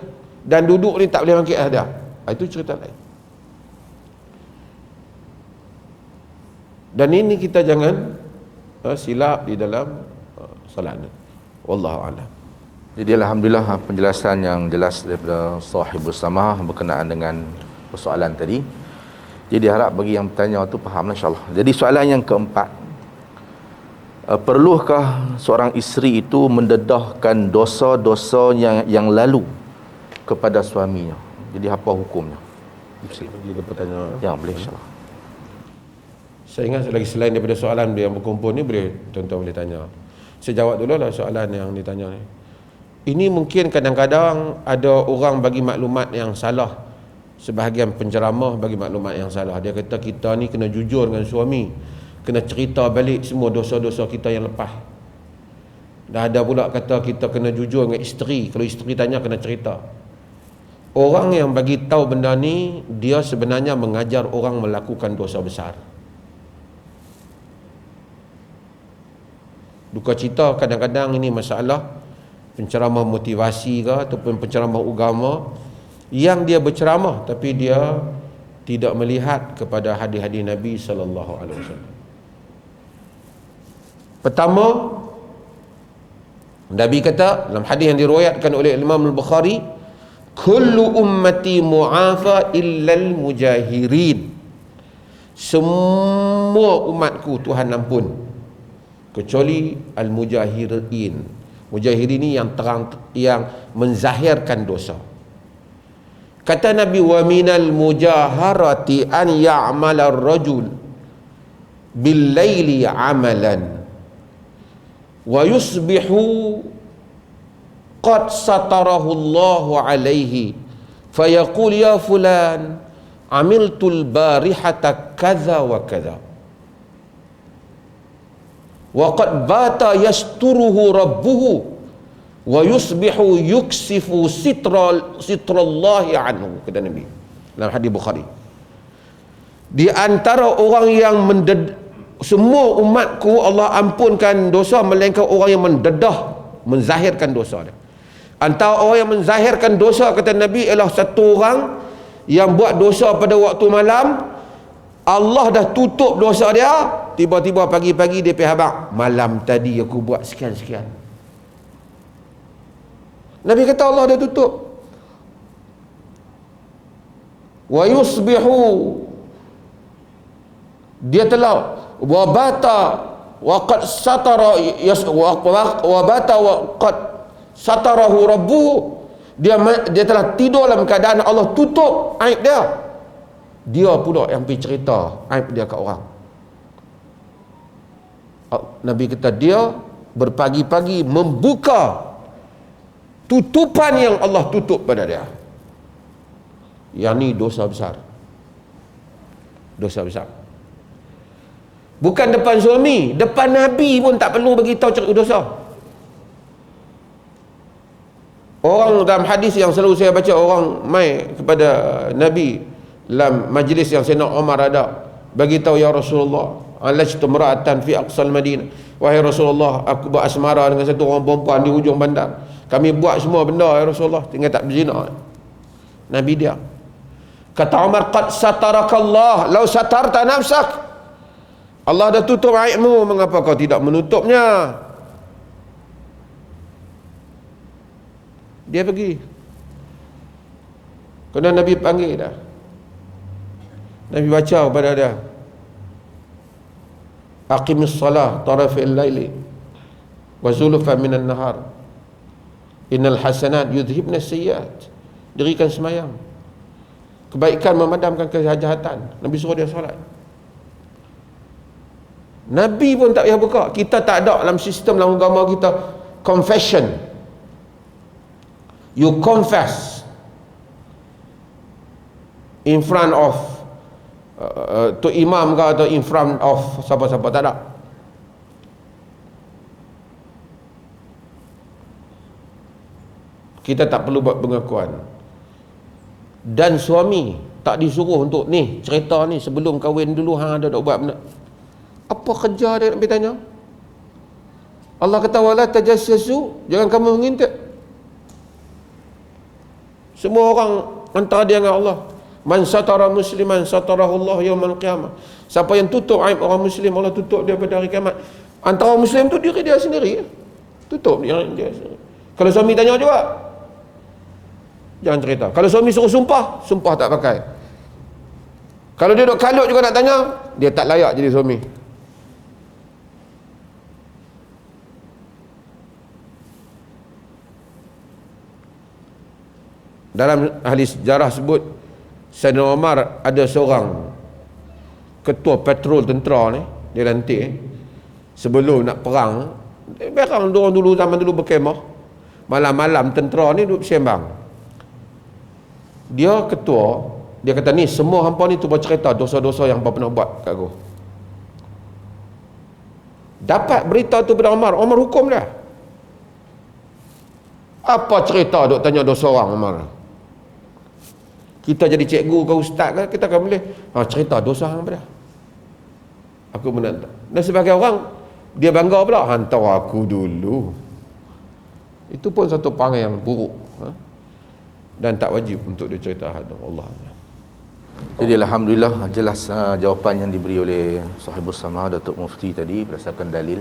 dan duduk ni tak boleh bangkit dah. Itu cerita lain. Dan ini kita jangan silap di dalam salat. Wallahu a'lam. Jadi alhamdulillah penjelasan yang jelas daripada Sahibus Samah berkenaan dengan persoalan tadi. Jadi harap bagi yang bertanya tu faham insya-Allah. Jadi soalan yang keempat, perlukah seorang isteri itu mendedahkan dosa-dosa yang lalu kepada suaminya? Jadi apa hukumnya? Kita bertanya. Ya, boleh insya-Allah. Saya ingat lagi selain daripada soalan yang berkumpul ni, boleh tuan-tuan boleh tanya. Saya jawab dulu lah soalan yang ditanya ni. Ini mungkin kadang-kadang ada orang bagi maklumat yang salah, sebahagian penceramah bagi maklumat yang salah. Dia kata kita ni kena jujur dengan suami, kena cerita balik semua dosa-dosa kita yang lepas. Dah ada pula kata kita kena jujur dengan isteri, kalau isteri tanya kena cerita. Orang yang bagi tahu benda ni, dia sebenarnya mengajar orang melakukan dosa besar. Duka cita kadang-kadang ini masalah penceramah motivasi ke ataupun penceramah agama yang dia berceramah tapi dia tidak melihat kepada hadis-hadis Nabi sallallahu alaihi wasallam. Pertama, Nabi kata dalam hadis yang diriwayatkan oleh Imam Al-Bukhari, kullu ummati mu'afa illal mujahirin. Semua umatku Tuhan ampun kecuali al-mujahirin. Mujahirin ini yang terang, yang menzahirkan dosa. Kata Nabi, wa minal mujaharati an ya'mala ar-rajul bil laili 'amalan wa yusbihu qad satarahu Allahu alaihi fayaqul ya fulan amiltul barihata kadza wa kadza wa qad bata yasturuhu rabbuhu wa yusbihu yuksifu sitrallahi anhu, kata Nabi dalam hadis Bukhari. Di antara orang yang semua umatku Allah ampunkan dosa melainkan orang yang menzahirkan dosa dia. Antara orang yang menzahirkan dosa, kata Nabi, ialah satu orang yang buat dosa pada waktu malam, Allah dah tutup dosa dia, tiba-tiba pagi-pagi dia pergi habaq, malam tadi aku buat sekian-sekian. Nabi kata Allah dah tutup. Wa yusbihu, dia telah wa bata wa qad satara wa bata wa qad satarahu rabbuhu, dia telah tidur dalam keadaan Allah tutup aib dia. dia pula yang pergi cerita aib dia kat orang. Nabi kata dia berpagi-pagi membuka tutupan yang Allah tutup pada dia. Yang ni dosa besar. Dosa besar. Bukan depan suami, depan Nabi pun tak perlu bagi tahu cerita dosa. Orang dalam hadis yang selalu saya baca, orang mai kepada Nabi dalam majlis yang Sayyidina Umar ada, bagi tahu, ya Rasulullah, alajtu mar'atan fi aqsal Madinah. Wahai Rasulullah, aku berasmara dengan satu orang perempuan di hujung bandar. Kami buat semua benda, ya Rasulullah, tinggal tak berzina. Nabi dia kata Umar, qad satarakallah law satarta nafsak. Allah dah tutup aibmu, mengapa kau tidak menutupnya? Dia pergi. Kena Nabi panggil dah. Nabi baca kepada dia, aqimis salah tarafil laili wa zulufan minan nahar, innal hasanat yudhibna sayyiat. Dirikan semayang, kebaikan memadamkan kejahatan. Nabi suruh dia solat. Nabi pun tak payah buka. Kita tak ada dalam sistem dalam agama kita confession. You confess in front of to imam ke atau in front of siapa-siapa, tak ada. Kita tak perlu buat pengakuan. Dan suami tak disuruh untuk ni cerita ni sebelum kahwin dulu hang ada buat benda. Apa kerja dia nak pergi tanya? Allah kata wala tajassasu, jangan kamu mengintip. Semua orang antara dia dengan Allah. Man satara musliman satarahullah yaumal qiyamah. Siapa yang tutup aib orang muslim, Allah tutup dia pada hari kiamat. Antara muslim tu diri dia sendiri. Tutup dia sendiri. Kalau suami tanya jawab, jangan cerita. Kalau suami suruh sumpah, sumpah tak pakai. Kalau dia duk kalut juga nak tanya, dia tak layak jadi suami. Dalam ahli sejarah sebut, Sayyidina Umar ada seorang ketua patrol tentera ni, dia lantik sebelum nak perang. Orang dulu zaman dulu berkemah, malam-malam tentera ni duduk sembang. Dia ketua, dia kata ni semua hampa ni tu bercerita dosa-dosa yang hampa pernah buat kat aku. Dapat berita tu pada Umar, Umar hukum dah. Apa cerita duk tanya dosa orang Umar? Kita jadi cikgu ke ustaz ke, kita akan boleh cerita dosa hang pada aku menentang. Dan sebagai orang, dia bangga pula, hantar aku dulu. Itu pun satu perangai yang buruk, dan tak wajib untuk dicerita hal Allah. Jadi alhamdulillah jelas jawapan yang diberi oleh Sahibus Sama Datuk Mufti tadi berdasarkan dalil.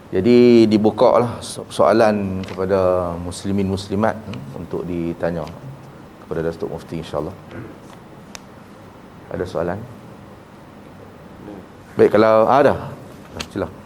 Jadi dibukalah soalan kepada muslimin muslimat untuk ditanya kepada Datuk Mufti, insya-Allah. Ada soalan? Baik, kalau ada, silakan.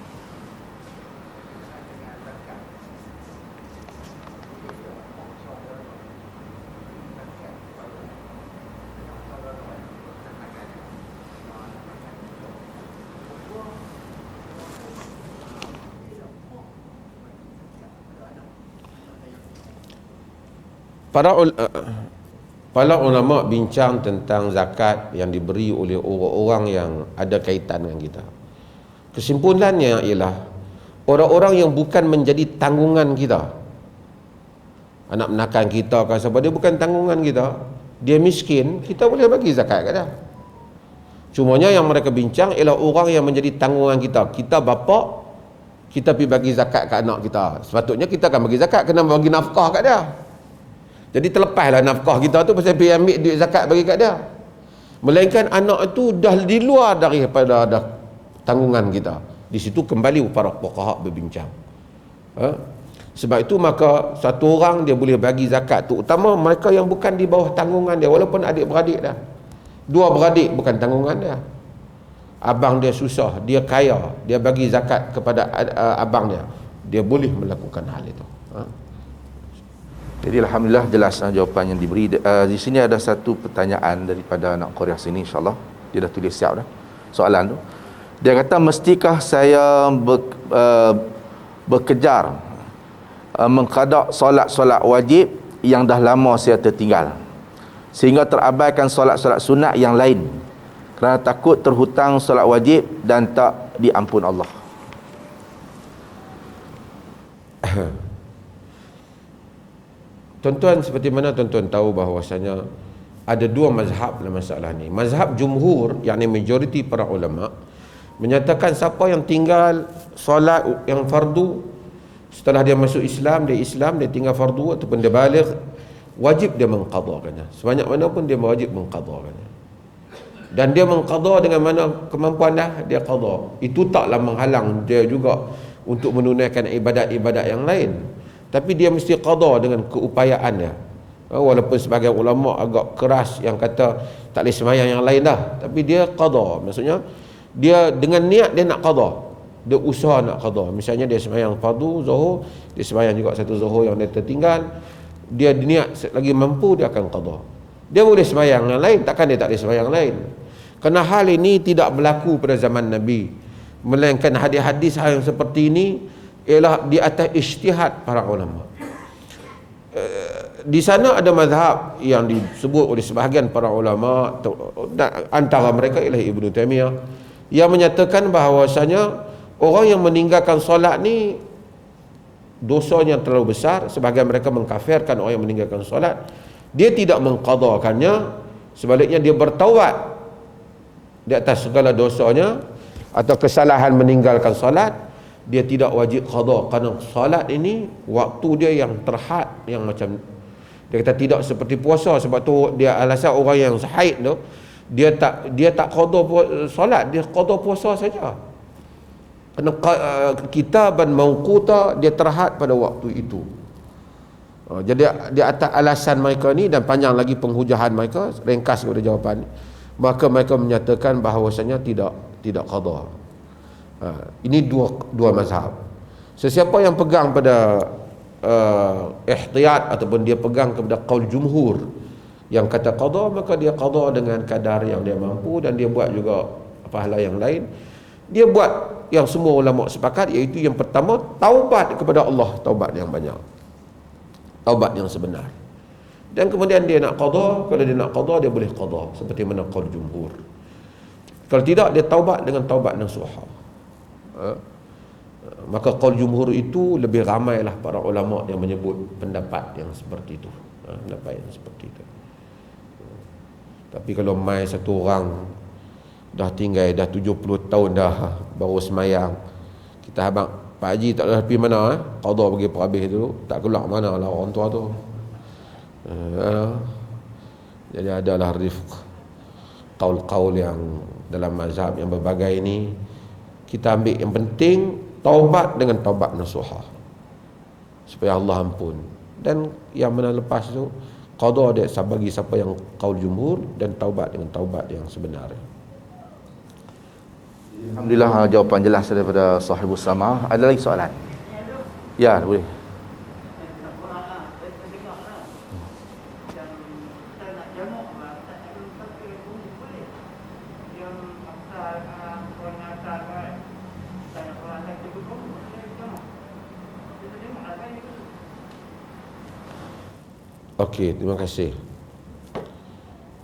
Para ulama bincang tentang zakat yang diberi oleh orang-orang yang ada kaitan dengan kita. Kesimpulannya ialah orang-orang yang bukan menjadi tanggungan kita, anak menakan kita ke siapa, dia bukan tanggungan kita, dia miskin, kita boleh bagi zakat kat dia. Cumanya yang mereka bincang ialah orang yang menjadi tanggungan kita. Kita bapa, kita pergi bagi zakat kat anak kita, sepatutnya kita akan bagi zakat, kena bagi nafkah kat dia. Jadi terlepaslah nafkah kita tu pasal pergi ambil duit zakat bagi kat dia. Melainkan anak itu dah di luar daripada dah tanggungan kita. Di situ kembali para fuqaha berbincang. Sebab itu maka satu orang dia boleh bagi zakat tu, utama mereka yang bukan di bawah tanggungan dia, walaupun adik-beradik dah. Dua beradik bukan tanggungan dia. Abang dia susah, dia kaya, dia bagi zakat kepada abang dia. Dia boleh melakukan hal itu. Jadi alhamdulillah jelas jawapan yang diberi. Di sini ada satu pertanyaan daripada anak Korea sini, insya-Allah. Dia dah tulis siap dah soalan tu. Dia kata, mestikah saya berkejar mengqada solat-solat wajib yang dah lama saya tertinggal, sehingga terabaikan solat-solat sunat yang lain kerana takut terhutang solat wajib dan tak diampun Allah. Tuan-tuan, seperti mana tuan-tuan tahu bahawasanya ada dua mazhab dalam masalah ni. Mazhab jumhur, yakni majoriti para ulama, menyatakan siapa yang tinggal solat yang fardu setelah dia masuk Islam, dia tinggal fardu ataupun dia baligh, wajib dia mengqadakannya. Sebanyak mana pun dia wajib mengqadakannya. Dan dia mengqada dengan mana kemampuan dia qada. Itu taklah menghalang dia juga untuk menunaikan ibadat-ibadat yang lain. Tapi dia mesti qada dengan keupayaan dia. Walaupun sebagai ulama agak keras yang kata tak boleh sembahyang yang lain dah, tapi dia qada. Maksudnya dia dengan niat dia nak qada, dia usaha nak qada. Misalnya dia sembahyang fardu zuhur, dia sembahyang juga satu zuhur yang dia tertinggal, dia niat lagi mampu, dia akan qada. Dia boleh sembahyang yang lain, takkan dia tak boleh sembahyang yang lain. Kerana hal ini tidak berlaku pada zaman Nabi, melainkan hadis-hadis yang seperti ini ialah di atas ijtihad para ulama. Di sana ada mazhab yang disebut oleh sebahagian para ulama, antara mereka ialah Ibnu Taimiyah, yang menyatakan bahawasanya orang yang meninggalkan solat ni dosanya terlalu besar. Sebahagian mereka mengkafirkan orang yang meninggalkan solat. Dia tidak mengqadakannya, sebaliknya dia bertaubat di atas segala dosanya atau kesalahan meninggalkan solat. Dia tidak wajib qada kerana solat ini waktu dia yang terhad, yang macam dia kata tidak seperti puasa. Sebab tu dia alasan orang yang haid tu dia tak qada solat, dia qada puasa saja. Kerana kitaban mauquta, dia terhad pada waktu itu. Jadi di atas alasan mereka ni, dan panjang lagi penghujahan mereka, ringkas kepada jawapan ni, maka mereka menyatakan bahawasanya tidak qada. Ini dua mazhab. Sesiapa yang pegang pada ihtiyat ataupun dia pegang kepada qaul jumhur yang kata qada, maka dia qada dengan kadar yang dia mampu, dan dia buat juga pahala yang lain. Dia buat yang semua ulama sepakat, iaitu yang pertama, taubat kepada Allah, taubat yang banyak, taubat yang sebenar. Dan kemudian dia nak qada, kalau dia nak qada, dia boleh qada seperti mana qaul jumhur. Kalau tidak, dia taubat dengan taubat nasuha. Maka qaul jumhur itu lebih ramailah para ulama yang menyebut pendapat yang seperti itu, pendapat yang seperti itu. Tapi kalau mai satu orang dah tinggal dah 70 tahun dah baru semayang, kita abang Pak Haji tak ada pergi mana, qada pergi perhabis dulu, tak keluar mana lah orang tua tu. Jadi adalah rifq, qaul-qaul yang dalam mazhab yang berbagai ini. Kita ambil yang penting taubat dengan taubat nasuha, supaya Allah ampun. Dan yang mana lepas tu qada dia bagi siapa yang qaul jumhur, dan taubat dengan taubat yang sebenar. Alhamdulillah, jawapan jelas daripada sahibus sama. Ada lagi soalan? Ya, boleh. Okey, terima kasih.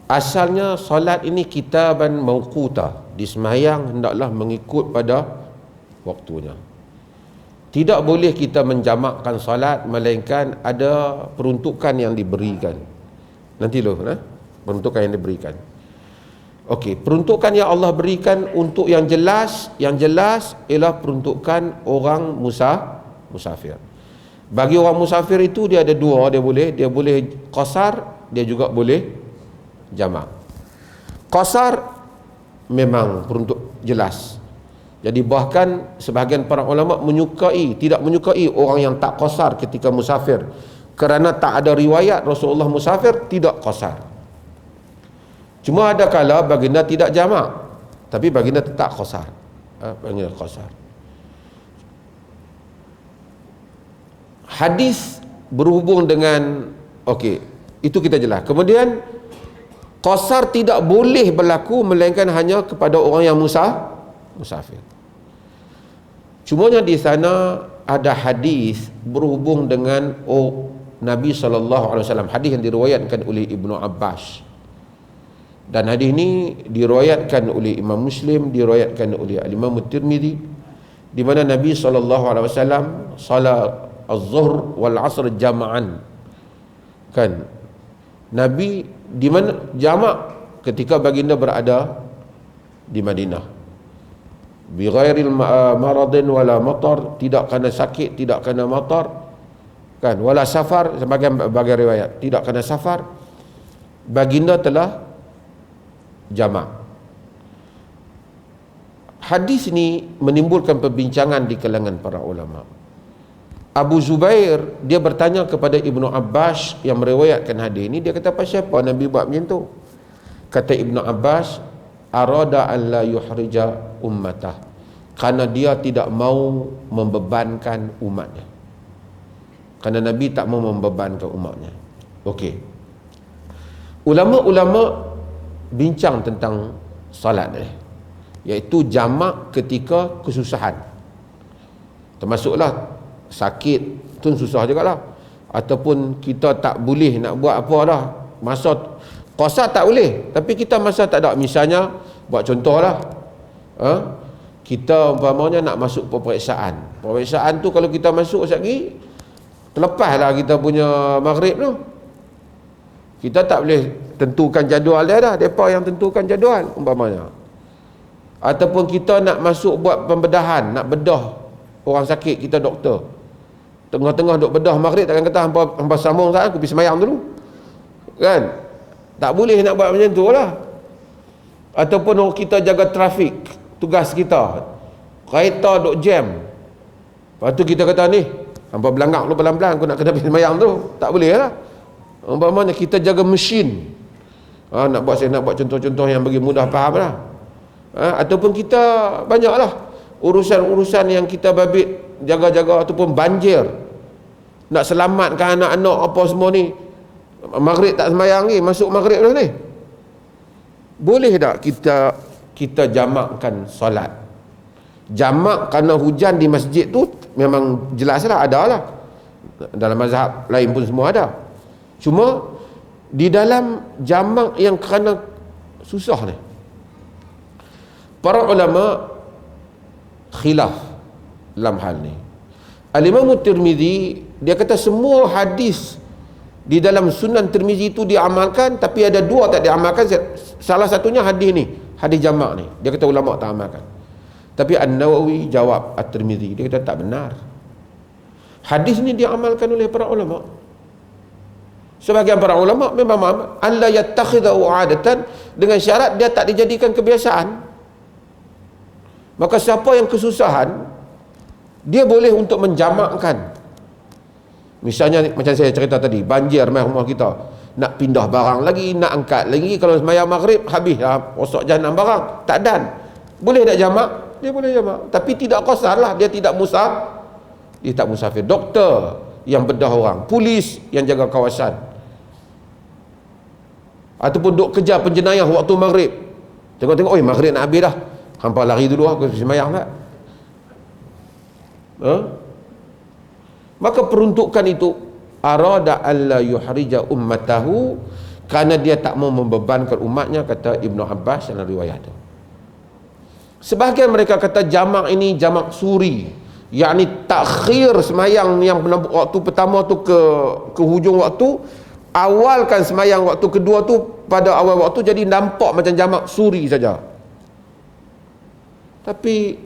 Asalnya solat ini kitaban mauquta, disemayang hendaklah mengikut pada waktunya. Tidak boleh kita menjamakkan solat, melainkan ada peruntukan yang diberikan. Nanti dulu, peruntukan yang diberikan. Okey, peruntukan yang Allah berikan untuk yang jelas ialah peruntukan orang musafir. Bagi orang musafir itu dia ada dua, dia boleh qasar, dia juga boleh jamak. Qasar memang peruntuk jelas. Jadi bahkan sebahagian para ulama tidak menyukai orang yang tak qasar ketika musafir, kerana tak ada riwayat Rasulullah musafir tidak qasar. Cuma ada kala baginda tidak jamak, tapi baginda tetap qasar. Baginda qasar. Hadis berhubung dengan okey, itu kita jelas. Kemudian qasar tidak boleh berlaku melainkan hanya kepada orang yang musafir. Cumanya di sana ada hadis berhubung dengan Nabi SAW, hadis yang diriwayatkan oleh Ibnu Abbas. Dan hadis ini diriwayatkan oleh Imam Muslim, diriwayatkan oleh Imam Tirmizi, di mana Nabi SAW salat az-zuhr wal asr jama'an. Kan? Nabi di mana jamak ketika baginda berada di Madinah. Bi ghairil maradin wala matar, tidak kena sakit, tidak kena matar. Kan? Wala safar, sebagian riwayat, tidak kena safar. Baginda telah jamak. Hadis ini menimbulkan perbincangan di kalangan para ulama. Abu Zubair dia bertanya kepada Ibnu Abbas yang meriwayatkan hadis ini, dia kata, pasal apa Nabi buat macam tu? Kata Ibnu Abbas, arada an la yuhrija ummatah, karena dia tidak mau membebankan umatnya. Karena Nabi tak mau membebankan umatnya. Okey. Ulama-ulama bincang tentang salat ni, iaitu jamak ketika kesusahan, termasuklah sakit tu susah juga lah, ataupun kita tak boleh nak buat apa dah, masa qasar tak boleh, tapi kita masa tak ada, misalnya buat contoh lah, kita umpamanya nak masuk peperiksaan tu, kalau kita masuk sekejap lagi terlepas lah kita punya maghrib tu, kita tak boleh tentukan jadual dia dah, mereka yang tentukan jadual umpamanya. Ataupun kita nak masuk buat pembedahan, nak bedah orang sakit, kita doktor, tengah-tengah duk bedah maghrib, takkan kata hampa sambung saat aku pergi semayang dulu, kan? Tak boleh nak buat macam tu lah. Ataupun kita jaga trafik, tugas kita, kereta duk jam, lepas tu kita kata ni hampa belangak lu pelan-pelan, aku nak kena pergi semayang tu, tak boleh lah. Umpamanya kita jaga mesin, nak buat contoh-contoh yang bagi mudah faham lah. Ataupun kita banyaklah urusan-urusan yang kita babit jaga-jaga, ataupun banjir, nak selamatkan anak-anak apa semua ni, maghrib tak semayang ni, masuk maghrib dah ni, boleh tak kita jamakkan solat? Jamak kerana hujan di masjid tu memang jelas lah, ada lah, dalam mazhab lain pun semua ada. Cuma di dalam jamak yang kerana susah ni, para ulama khilaf dalam hal ni. Al-Imam Tirmizi dia kata semua hadis di dalam Sunan Tirmizi itu diamalkan, tapi ada dua tak diamalkan. Salah satunya hadis ni, hadis jamak ni, dia kata ulama tak amalkan. Tapi An-Nawawi jawab At-Tirmizi, dia kata tak benar. Hadis ni diamalkan oleh para ulama. Sebahagian para ulama memang alla yattakhidhu 'adatan, dengan syarat dia tak dijadikan kebiasaan. Maka siapa yang kesusahan, dia boleh untuk menjamakkan. Misalnya macam saya cerita tadi, banjir mai rumah kita, nak pindah barang lagi, nak angkat lagi, kalau sembahyang maghrib habis dah rosak jahanam barang, tak dan. Boleh tak jamak? Dia boleh jamak, tapi tidak qasar lah, dia tak musafir. Doktor yang bedah orang, polis yang jaga kawasan, ataupun duk kejar penjenayah waktu maghrib, tengok-tengok, oi maghrib nak habis dah, hampa lari dulu, aku sembahyang tak? Maka peruntukan itu arada alla yuhrija ummatahu, kerana dia tak mau membebankan umatnya, kata Ibnu Abbas dalam riwayat itu. Sebahagian mereka kata jamak ini jamak suri, yakni takhir semayang yang waktu pertama tu ke hujung waktu, awalkan semayang waktu kedua tu pada awal waktu, jadi nampak macam jamak suri saja. Tapi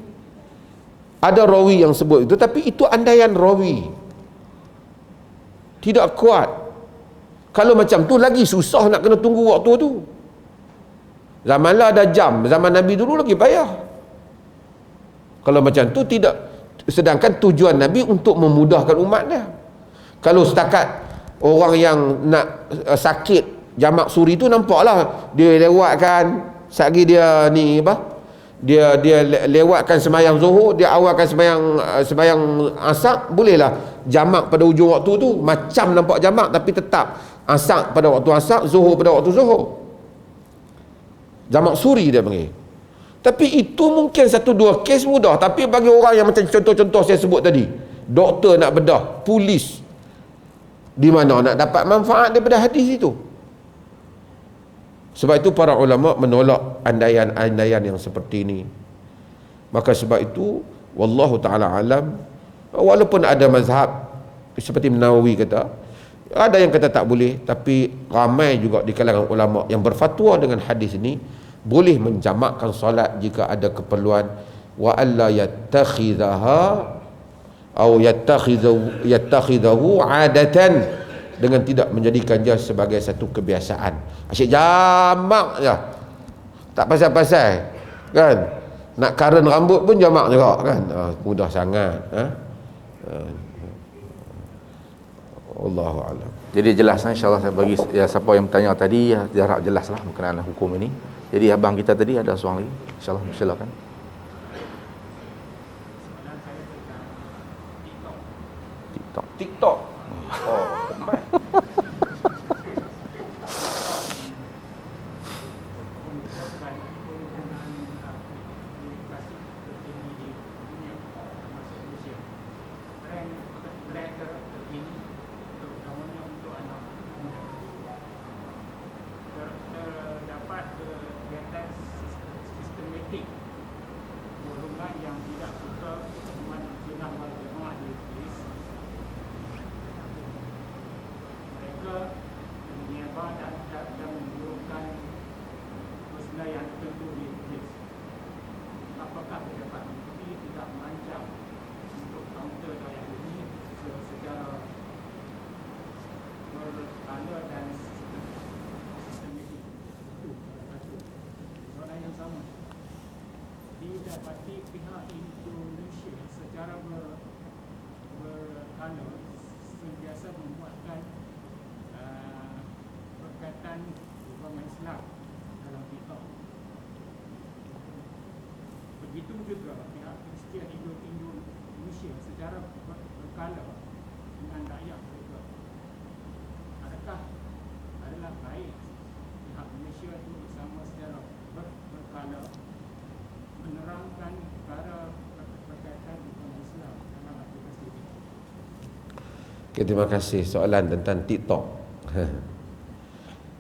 ada rawi yang sebut itu, tapi itu andaian rawi, tidak kuat. Kalau macam tu lagi susah nak kena tunggu waktu tu. Zaman lah ada jam, zaman Nabi dulu lagi payah. Kalau macam tu tidak, sedangkan tujuan Nabi untuk memudahkan umat dia. Kalau setakat orang yang nak sakit jamak suri tu, nampaklah dia lewatkan, satgi dia ni apa, dia lewatkan sembahyang zuhur, dia awalkan sembahyang asar, bolehlah jamak pada ujung waktu tu macam nampak jamak, tapi tetap asar pada waktu asar, zuhur pada waktu zuhur. Jamak suri dia panggil. Tapi itu mungkin satu dua kes mudah, tapi bagi orang yang macam contoh-contoh saya sebut tadi, doktor nak bedah, polis, di mana nak dapat manfaat daripada hadis itu? Sebab itu para ulama menolak andaian-andaian yang seperti ini. Maka sebab itu wallahu taala alam, walaupun ada mazhab seperti Nawawi kata, ada yang kata tak boleh, tapi ramai juga di kalangan ulama yang berfatwa dengan hadis ini boleh menjamakkan solat jika ada keperluan. Wa alla yattakhidhaha atau yattakhidhahu adatan, dengan tidak menjadikan dia sebagai satu kebiasaan. Asyik jamak je, tak pasal-pasal kan. Nak karen rambut pun jamak juga kan. Mudah sangat. Allahu a'lam. Jadi jelas, insyaAllah saya bagi siapa yang bertanya tadi, jarak jelaslah berkenaan hukum ini. Jadi abang kita tadi ada soalan lagi, insyaAllah silakan. TikTok. Oh, didapati pihak Indonesia secara berkala sentiasa membuatkan perkataan agama Islam dalam kitab. Begitu juga pihak Kristian Indonesia secara berkala dengan rakyat mereka. Adakah adalah baik pihak Malaysia itu bersama secara berkala menerangkan perkara berkaitan dengan Islam dalam aplikasi ini? Okay, terima kasih. Soalan tentang TikTok.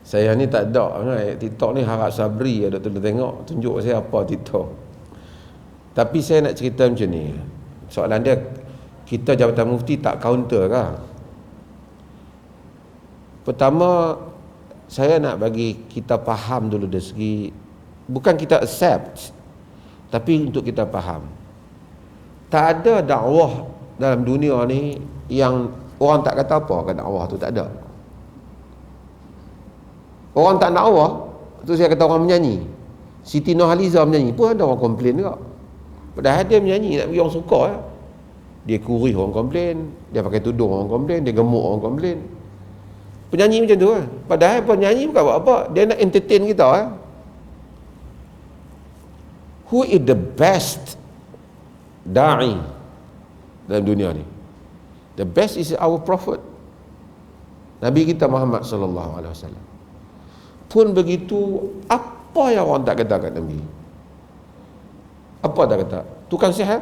Saya ni tak ada TikTok ni, harap Sabri ada tengok, tunjuk saya apa TikTok. Tapi saya nak cerita macam ni. Soalan dia, kita Jabatan Mufti tak counter ke? Pertama, saya nak bagi kita faham dulu dari segi, bukan kita accept, tapi untuk kita faham. Tak ada dakwah dalam dunia ni yang orang tak kata apa ke dakwah tu, tak ada. Orang tak dakwah tu, saya kata orang menyanyi, Siti Nurhaliza menyanyi pun ada orang komplain juga. Padahal dia menyanyi nak bagi orang suka ya. Dia kurih orang komplain, dia pakai tudung orang komplain, dia gemuk orang komplain. Penyanyi macam tu kan. Padahal penyanyi bukan buat apa, dia nak entertain kita ya. Who is the best da'i dalam dunia ni? The best is our prophet, Nabi kita Muhammad sallallahu alaihi wasallam. Pun begitu, apa yang orang tak kata kat Nabi? Apa tak kata? Tukang sihir,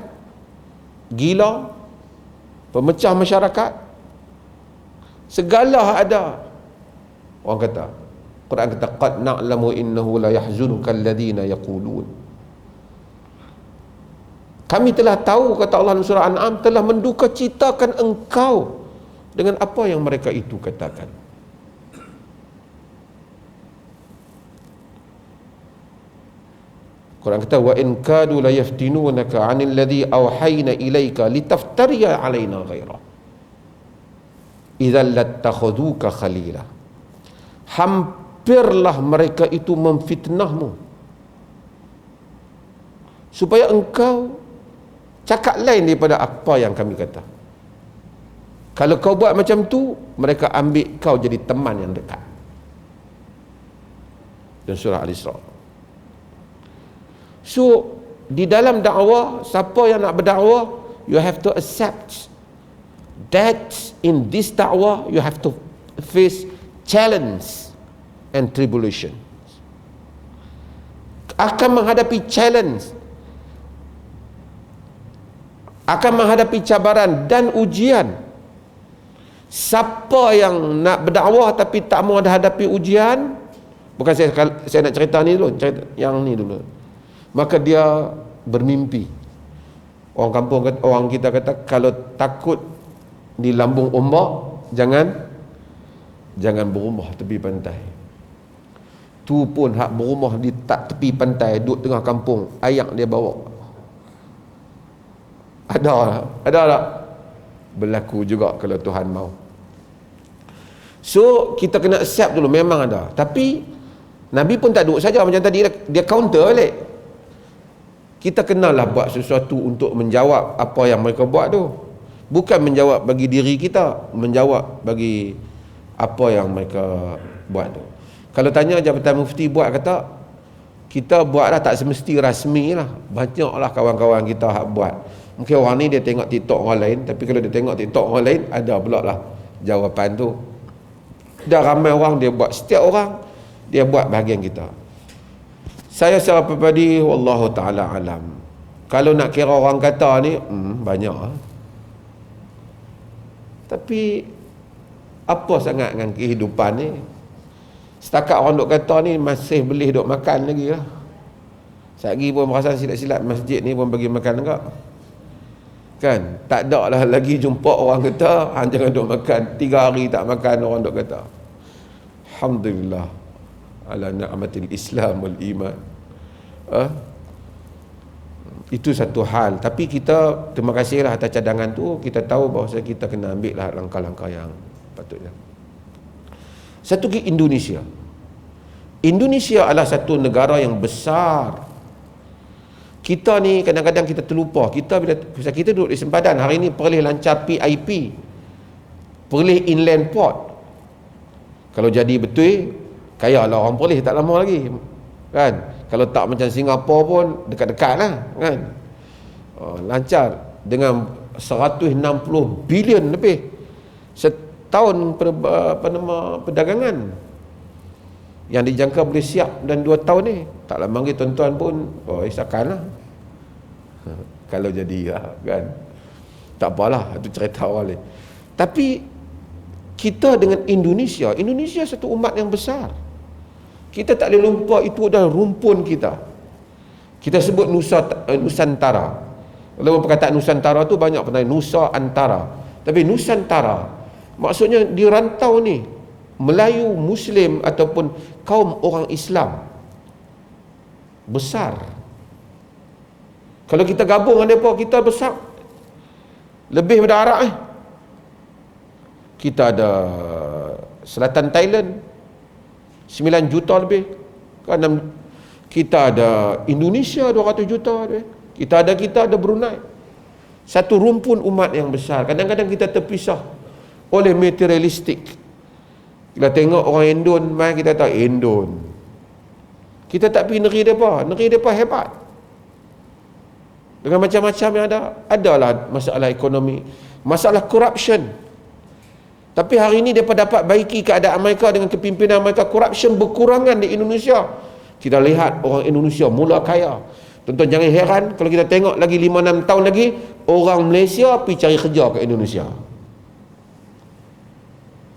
gila, pemecah masyarakat, segala ada. Orang kata, Quran kata qad na'lamu innahu la yahzunuka alladhina yaqulun. Kami telah tahu, kata Allah dalam surah An'am, telah mendukacitakan engkau dengan apa yang mereka itu katakan. Quran kata wa in kadu la yaftinunaka 'anil ladzi awhayna ilaika litaftariya 'alaina ghaira idzal lattakhuduka khalila. Hampirlah mereka itu memfitnahmu supaya engkau cakap lain daripada apa yang kami kata. Kalau kau buat macam tu, mereka ambil kau jadi teman yang dekat. Dan surah Al-Isra. So di dalam dakwah, siapa yang nak berdakwah, you have to accept that in this dakwah you have to face challenge and tribulation. Akan menghadapi challenge, akan menghadapi cabaran dan ujian. Siapa yang nak berdakwah tapi tak mau hadapi ujian, bukan saya nak cerita ni dulu, cerita yang ni dulu, maka dia bermimpi. Orang kampung kata, orang kita kata, kalau takut di lambung ombak, jangan berumah tepi pantai. Tu pun hak berumah di tak tepi pantai, duduk tengah kampung, ayak dia bawa. Ada tak? Berlaku juga kalau Tuhan mau. So kita kena accept dulu, memang ada. Tapi Nabi pun tak duduk saja macam tadi, dia counter balik. Kita kenalah buat sesuatu untuk menjawab apa yang mereka buat tu. Bukan menjawab bagi diri kita, menjawab bagi apa yang mereka buat tu. Kalau tanya Jabatan Mufti buat, kata kita buat lah, tak semesti rasmi lah. Banyaklah kawan-kawan kita hak buat. Mungkin orang ni dia tengok TikTok orang lain, tapi kalau dia tengok TikTok orang lain, ada pula lah jawapan tu. Dah ramai orang dia buat, setiap orang dia buat bahagian kita. Saya secara pribadi, wallahu ta'ala alam, kalau nak kira orang kata ni, banyak lah. Tapi apa sangat dengan kehidupan ni? Setakat orang duk kata ni, masih boleh duk makan lagi lah. Sekejap lagi pun perasan silap-silap masjid ni pun bagi makan enggak? Kan? Tak ada lah lagi jumpa orang kata, jangan duk makan, 3 hari tak makan, orang duk kata. Alhamdulillah ala ni'matil Islam wal iman. Itu satu hal. Tapi kita terima kasihlah atas cadangan tu. Kita tahu bahawa kita kena ambil lah langkah-langkah yang patutnya. Satu lagi, Indonesia. Indonesia adalah satu negara yang besar. Kita ni kadang-kadang kita terlupa. Kita bila kita duduk di sempadan, hari ni Perlis lancar PIP, Perlis Inland Port. Kalau jadi betul, kaya lah orang Perlis tak lama lagi, kan? Kalau tak macam Singapura pun dekat-dekat lah, kan? Lancar dengan 160 bilion lebih setahun perdagangan yang dijangka boleh siap dan 2 tahun ni. Tak lama lagi tuan-tuan pun isakan lah kalau jadi lah, kan? Tak apalah, itu cerita awal ni. Tapi kita dengan Indonesia satu umat yang besar. Kita tak boleh lupa itu adalah rumpun kita. Kita sebut Nusantara. Kalau perkataan Nusantara tu banyak pernah Nusa Antara. Tapi Nusantara maksudnya di rantau ni, Melayu, Muslim ataupun kaum orang Islam besar. Kalau kita gabung dengan mereka, kita besar. Lebih daripada Arab . Kita ada selatan Thailand 9 juta lebih. Kita ada Indonesia 200 juta lebih. Kita ada Brunei. Satu rumpun umat yang besar. Kadang-kadang kita terpisah oleh materialistik. Kita tengok orang Indon mai, kita tahu Indon. Kita tak pergi negeri mereka. Negeri mereka hebat. Dengan macam-macam yang ada. Adalah masalah ekonomi, masalah corruption. Tapi hari ini mereka dapat baiki keadaan mereka dengan kepimpinan mereka. Corruption berkurangan di Indonesia. Kita lihat orang Indonesia mula kaya. Tuan-tuan jangan heran kalau kita tengok lagi 5-6 tahun lagi, orang Malaysia pergi cari kerja ke Indonesia.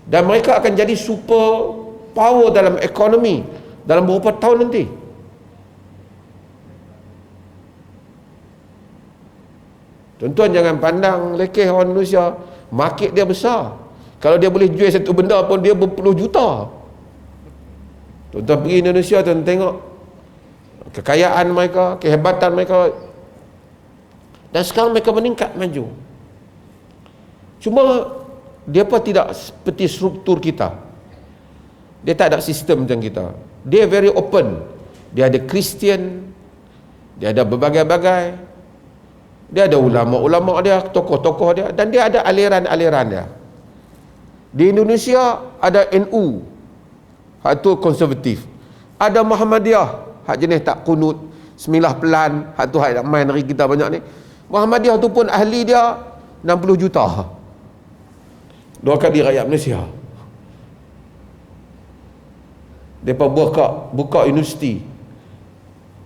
Dan mereka akan jadi super power dalam ekonomi dalam beberapa tahun nanti. Tuan-tuan jangan pandang lekeh orang Indonesia. Market dia besar. Kalau dia boleh jual satu benda pun dia berpuluh juta. Tuan-tuan pergi Indonesia, tuan tengok kekayaan mereka, kehebatan mereka. Dan sekarang mereka meningkat maju. Cuma dia pun tidak seperti struktur kita. Dia tak ada sistem macam kita. Dia very open. Dia ada Kristian, dia ada berbagai-bagai, dia ada ulama-ulama dia, tokoh-tokoh dia, dan dia ada aliran-aliran dia. Di Indonesia ada NU, hak tu konservatif. Ada Muhammadiyah, hak jenis tak kunut, semilah pelan, hak tu hak main negeri kita banyak ni. Muhammadiyah tu pun ahli dia 60 juta. dua kali rakyat Malaysia. Mereka buka universiti.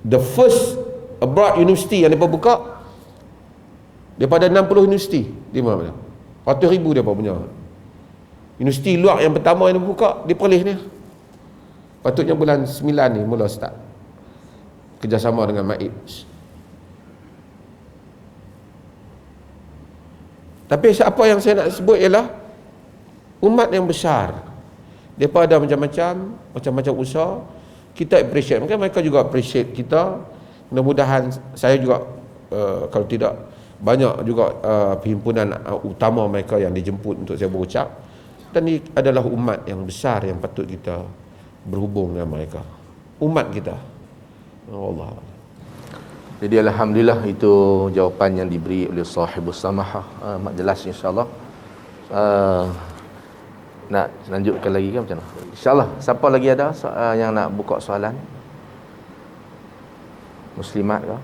The first abroad university yang mereka buka, daripada 60 universiti di mana? 100,000 mereka punya. Universiti luar yang pertama yang buka di Perlis ni. Patutnya bulan 9 ni mula start kerjasama dengan MAIP. Tapi apa yang saya nak sebut ialah umat yang besar. Mereka ada macam-macam usaha. Kita appreciate, mungkin mereka juga appreciate kita. Mudah-mudahan saya juga kalau tidak banyak juga perhimpunan utama mereka yang dijemput untuk saya berucap. Dan ini adalah umat yang besar yang patut kita berhubung dengan mereka. Umat kita. Allah. Jadi alhamdulillah itu jawapan yang diberi oleh sahibus samahah. Amat jelas insya-Allah. Nak lanjutkan lagi ke macam mana? Insya-Allah. Siapa lagi ada yang nak buka soalan? Muslimat ke?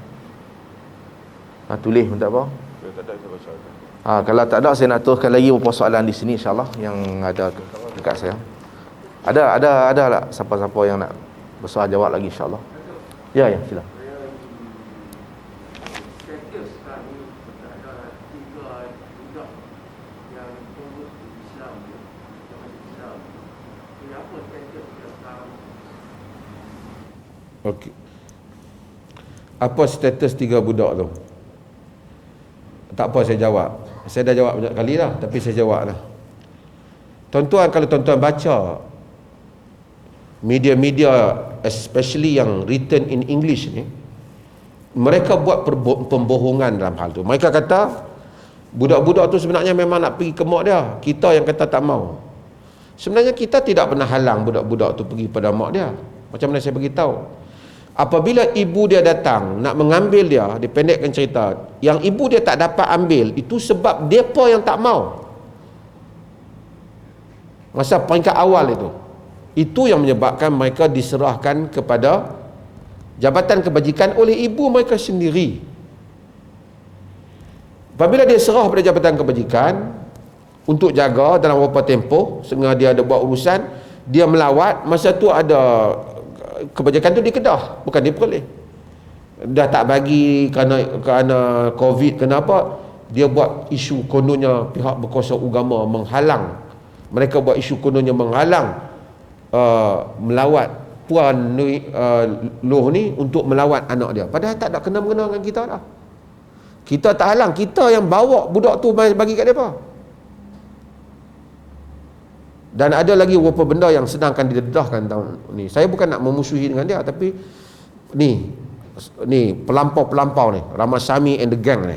Tulis pun tak apa. Kalau tak ada, saya nak teruskan lagi beberapa soalan di sini insya-Allah yang ada dekat saya. Ada lah siapa-siapa yang nak bersoal jawab lagi insya-Allah. Ya, silakan. Okey. Apa status 3 budak tu? Tak apa saya jawab. Saya dah jawab banyak kali dah, tapi saya jawab lah. Tuan-tuan, kalau tuan-tuan baca media-media especially yang written in English ni, mereka buat pembohongan dalam hal tu. Mereka kata budak-budak tu sebenarnya memang nak pergi ke mak dia. Kita yang kata tak mau. Sebenarnya kita tidak pernah halang budak-budak tu pergi pada mak dia. Macam mana saya beritahu? Apabila ibu dia datang nak mengambil dia, dipendekkan cerita, yang ibu dia tak dapat ambil, itu sebab depa yang tak mau. Masa peringkat awal itu yang menyebabkan mereka diserahkan kepada jabatan kebajikan oleh ibu mereka sendiri. Apabila dia serah pada jabatan kebajikan untuk jaga dalam beberapa tempoh, sehingga dia ada buat urusan, dia melawat, masa tu ada kebajikan tu di Kedah, bukan di Perlis. Dah tak bagi kerana COVID, kenapa? Dia buat isu kononnya pihak berkuasa agama menghalang. Mereka buat isu kononnya menghalang melawat Puan Loh ni untuk melawat anak dia. Padahal tak ada kena-mengena dengan kita dah. Kita tak halang, kita yang bawa budak tu bagi kat mereka. Dan ada lagi beberapa benda yang sedang akan didedahkan tahun ni. Saya bukan nak memusuhi dengan dia, tapi ni pelampau-pelampau ni, Ramasamy and the gang ni,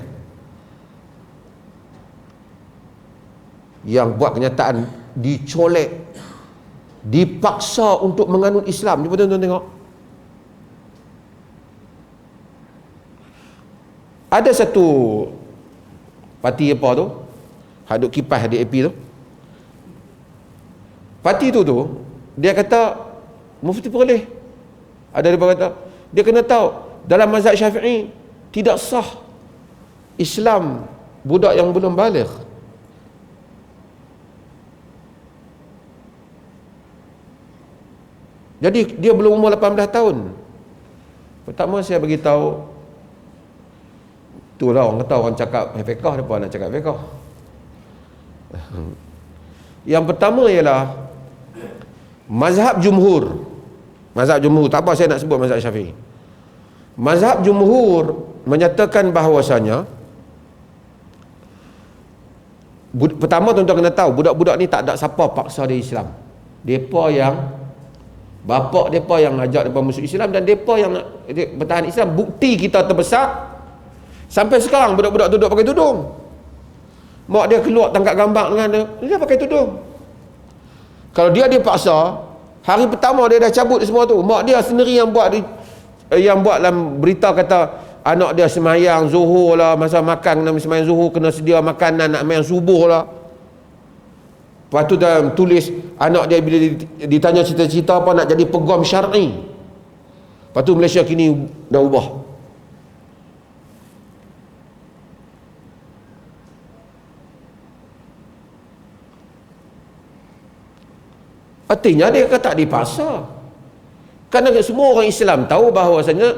yang buat kenyataan dicolek, dipaksa untuk menganut Islam. Cuba tuan-tuan tengok. Ada satu parti apa tu, hadut kipas di AP tu, parti tu dia kata Mufti Perlis, ada dia kata dia kena tahu dalam mazhab Syafi'i tidak sah Islam budak yang belum baligh. Jadi dia belum umur 18 tahun. Pertama saya bagi tahu, itulah orang kata orang cakap fiqh, depa nak cakap fiqh. Yang pertama ialah mazhab jumhur, tak apa saya nak sebut mazhab Syafi'i. Mazhab jumhur menyatakan bahawasanya, pertama tuan-tuan kena tahu, budak-budak ni tak ada siapa paksa dia Islam. Depa yang bapak depa yang ajak depa masuk Islam, dan depa yang nak bertahan Islam. Bukti kita terbesar sampai sekarang budak-budak tu duduk pakai tudung. Mak dia keluar tangkap gambar dengan dia pakai tudung. Kalau dia paksa, hari pertama dia dah cabut semua tu. Mak dia sendiri yang buat dalam berita, kata anak dia semayang zuhur lah, masa makan kena semayang zuhur, kena sedia makanan nak semayang subuh lah. Lepas tu dah tulis anak dia bila ditanya cita-cita apa, nak jadi peguam syar'i. Lepas tu Malaysia kini dah ubah. Artinya dia kata tak dipaksa. Kerana semua orang Islam tahu bahawasanya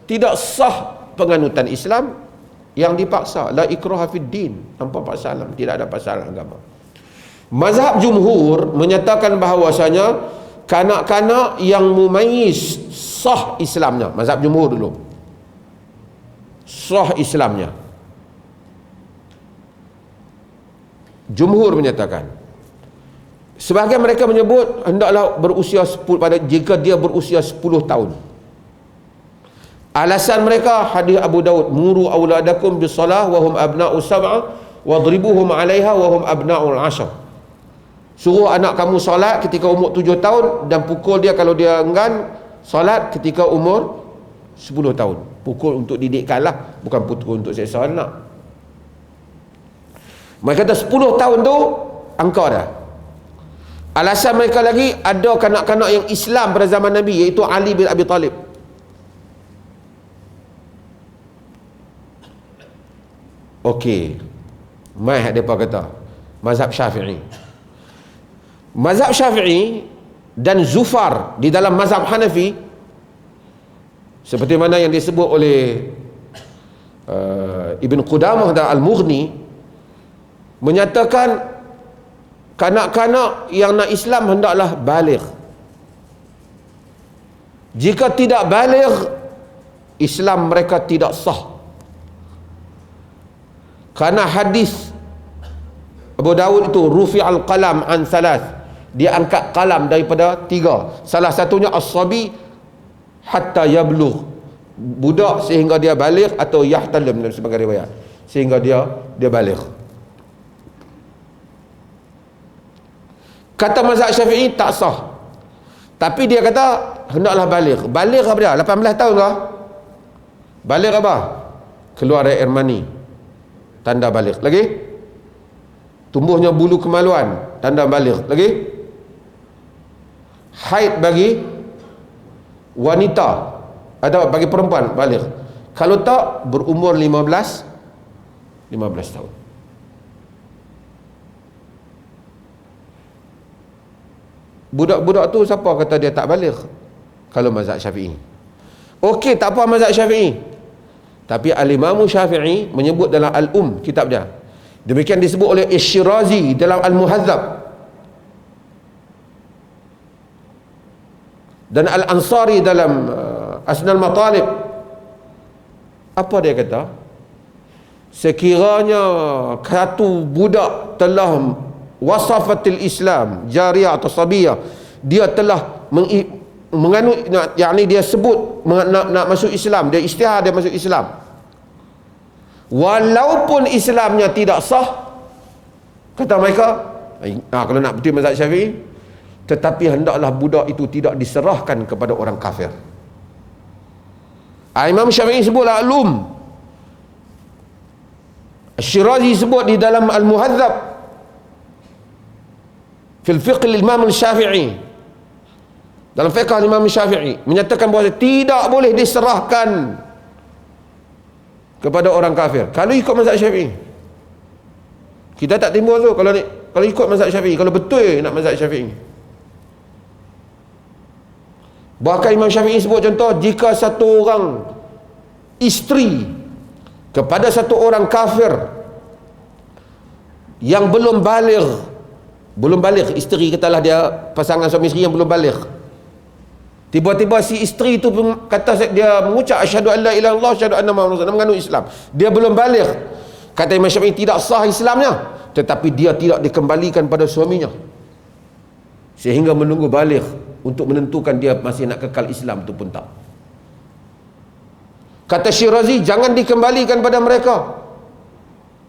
tidak sah penganutan Islam yang dipaksa. La ikraha fid din, tanpa paksaan, tidak ada paksaan agama. Mazhab jumhur menyatakan bahawasanya kanak-kanak yang mumayyiz sah Islamnya. Mazhab jumhur dulu, sah Islamnya. Jumhur menyatakan, sebahagian mereka menyebut hendaklah berusia 10, jika dia berusia 10 tahun. Alasan mereka hadis Abu Daud, muru auladakum bisalah wa hum abna'u sab'a wadribuhum 'alaiha wa hum abna'ul 'ashr. Suruh anak kamu solat ketika umur 7 tahun dan pukul dia kalau dia enggan solat ketika umur 10 tahun. Pukul untuk didikkan lah, bukan pukul untuk seksa anak. Mereka kata 10 tahun tu angka dah. Alasan mereka lagi, ada kanak-kanak yang Islam pada zaman Nabi, iaitu Ali bin Abi Talib. Okey, mai mereka kata mazhab Syafi'i. Mazhab Syafi'i dan Zufar di dalam mazhab Hanafi, seperti mana yang disebut oleh Ibn Qudamah dan Al-Mughni, menyatakan kanak-kanak yang nak Islam hendaklah baligh. Jika tidak baligh, Islam mereka tidak sah. Karena hadis Abu Dawud itu rufi'al qalam an thalath, dia angkat kalam daripada 3. Salah satunya as-sabi hatta yablugh, budak sehingga dia baligh, atau yahtalim dalam sebagai riwayat, sehingga dia baligh. Kata mazhab Syafi'i tak sah, tapi dia kata hendaklah baligh. Baligh apa dia? 18 tahun kah? Baligh apa? Keluar air mani, tanda baligh. Lagi? Tumbuhnya bulu kemaluan, tanda baligh. Lagi? Haid bagi wanita atau bagi perempuan baligh. Kalau tak, berumur 15 tahun. Budak-budak tu siapa kata dia tak baligh? Kalau mazhab Syafi'i. Okey, tak apa mazhab Syafi'i. Tapi Al-Imam Syafi'i menyebut dalam kitab dia. Demikian disebut oleh Asy-Syirazi dalam Al-Muhadzab. Dan Al-Ansari dalam Asnal Matalib. Apa dia kata? Sekiranya satu budak telah wasafatil Islam jariyah atau sabiyah, dia telah menganut, yakni dia sebut nak masuk Islam, dia isytihar dia masuk Islam, walaupun Islamnya tidak sah, kata mereka, kalau nak betul mazhab Syafi'i, tetapi hendaklah budak itu tidak diserahkan kepada orang kafir. Imam Syafi'i sebutlah Asy-Syirazi sebut di dalam Al-Muhadzab fil fiqh al-Imam Syafi'i, dalam fiqh Imam Syafi'i menyatakan bahawa tidak boleh diserahkan kepada orang kafir kalau ikut mazhab Syafi'i. Kita tak timbul tu kalau ikut mazhab Syafi'i, kalau betul nak mazhab Syafi'i. Bahkan Imam Syafi'i sebut contoh, jika satu orang isteri kepada satu orang kafir yang belum baligh, isteri katalah dia pasangan suami isteri yang belum baligh, tiba-tiba si isteri itu kata, dia mengucap asyhadu an la ilaha illallah asyhadu anna muhammadar rasulullah, mengandung Islam, dia belum baligh, kata Imam Syafi'i tidak sah Islamnya, tetapi dia tidak dikembalikan pada suaminya sehingga menunggu baligh untuk menentukan dia masih nak kekal Islam tu pun tak. Kata Syirazi, jangan dikembalikan pada mereka,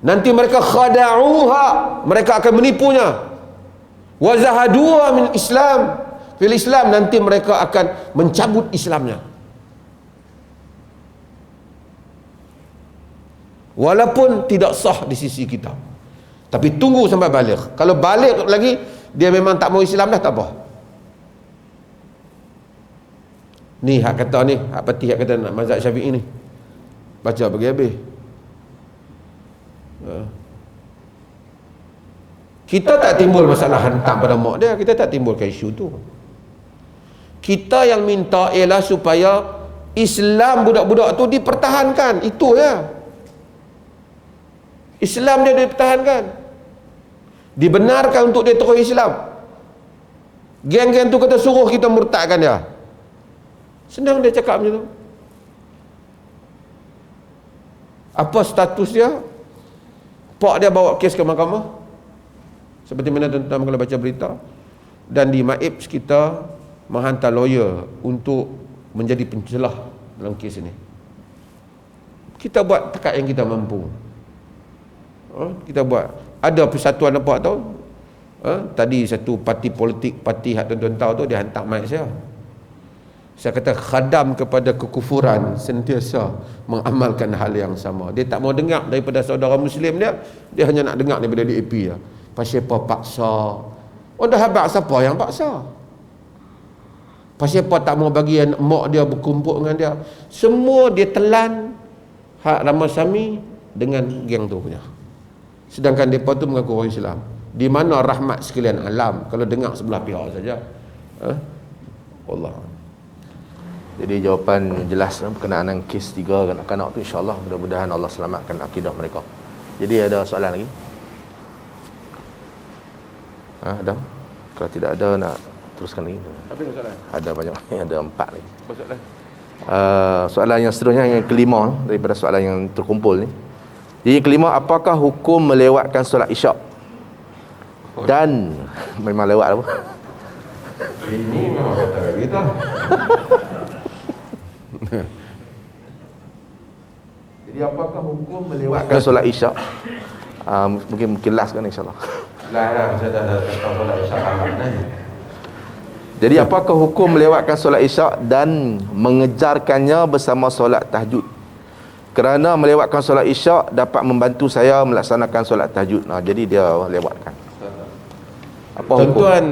nanti mereka khada'uha, mereka akan menipunya, wa zahaduha min Islam fil Islam, nanti mereka akan mencabut Islamnya. Walaupun tidak sah di sisi kita, tapi tunggu sampai baligh. Kalau baligh lagi dia memang tak mau Islam dah, tak apa. Ni hak kata ni, hak peti hak kata nak mazhab Syafi'i ni. Baca bagi habis. Kita tak timbul masalah hantam pada mak dia, kita tak timbulkan isu tu. Kita yang minta ialah supaya Islam budak-budak tu dipertahankan. Itu ya. Islam dia dipertahankan. Dibenarkan untuk dia terus Islam. Geng-geng tu kata suruh kita murtadkan dia. Senang dia cakap macam tu. Apa status dia? Pak dia bawa kes ke mahkamah. Seperti mana tuan-tuan kalau baca berita. Dan di MAIPS kita menghantar lawyer untuk menjadi pencelah dalam kes ini. Kita buat takat yang kita mampu. Kita buat. Ada persatuan apa tahu? Tadi satu parti politik, parti hak tuan-tuan tahu tu, dia hantar mic saya. Saya kata khadam kepada kekufuran sentiasa mengamalkan hal yang sama. Dia tak mau dengar daripada saudara Muslim dia, dia hanya nak dengar daripada DAP dia. Pasal apa paksa? Oh dah habaq siapa yang paksa? Pasal apa tak mau bagi mak dia berkumpul dengan dia? Semua dia telan hak Ramasami dengan geng tu punya. Sedangkan mereka tu mengaku orang Islam. Di mana rahmat sekalian alam kalau dengar sebelah pihak saja. Allah. Jadi jawapan jelas berkenaan dengan kes 3 kanak-kanak tu, insya-Allah mudah-mudahan Allah selamatkan akidah mereka. Jadi ada soalan lagi? Ada? Kalau tidak ada nak teruskan lagi. Apa soalan? Ada banyak, ada 4 lagi. Apa soalan? Soalan yang seterusnya yang kelima daripada soalan yang terkumpul ni. Jadi yang kelima, apakah hukum melewatkan solat Isyak? Dan memang lewat apa? Ini memang kata kita. Jadi apakah hukum melewatkan solat Isyak? Mungkin last kan insya-Allah. Lah saya dah kata solat Isyak amat. Jadi apakah hukum melewatkan solat Isyak dan mengejarkannya bersama solat tahajud? Kerana melewatkan solat Isyak dapat membantu saya melaksanakan solat tahajud. Jadi dia lewatkan. Apa hukum? Tuan-tuan,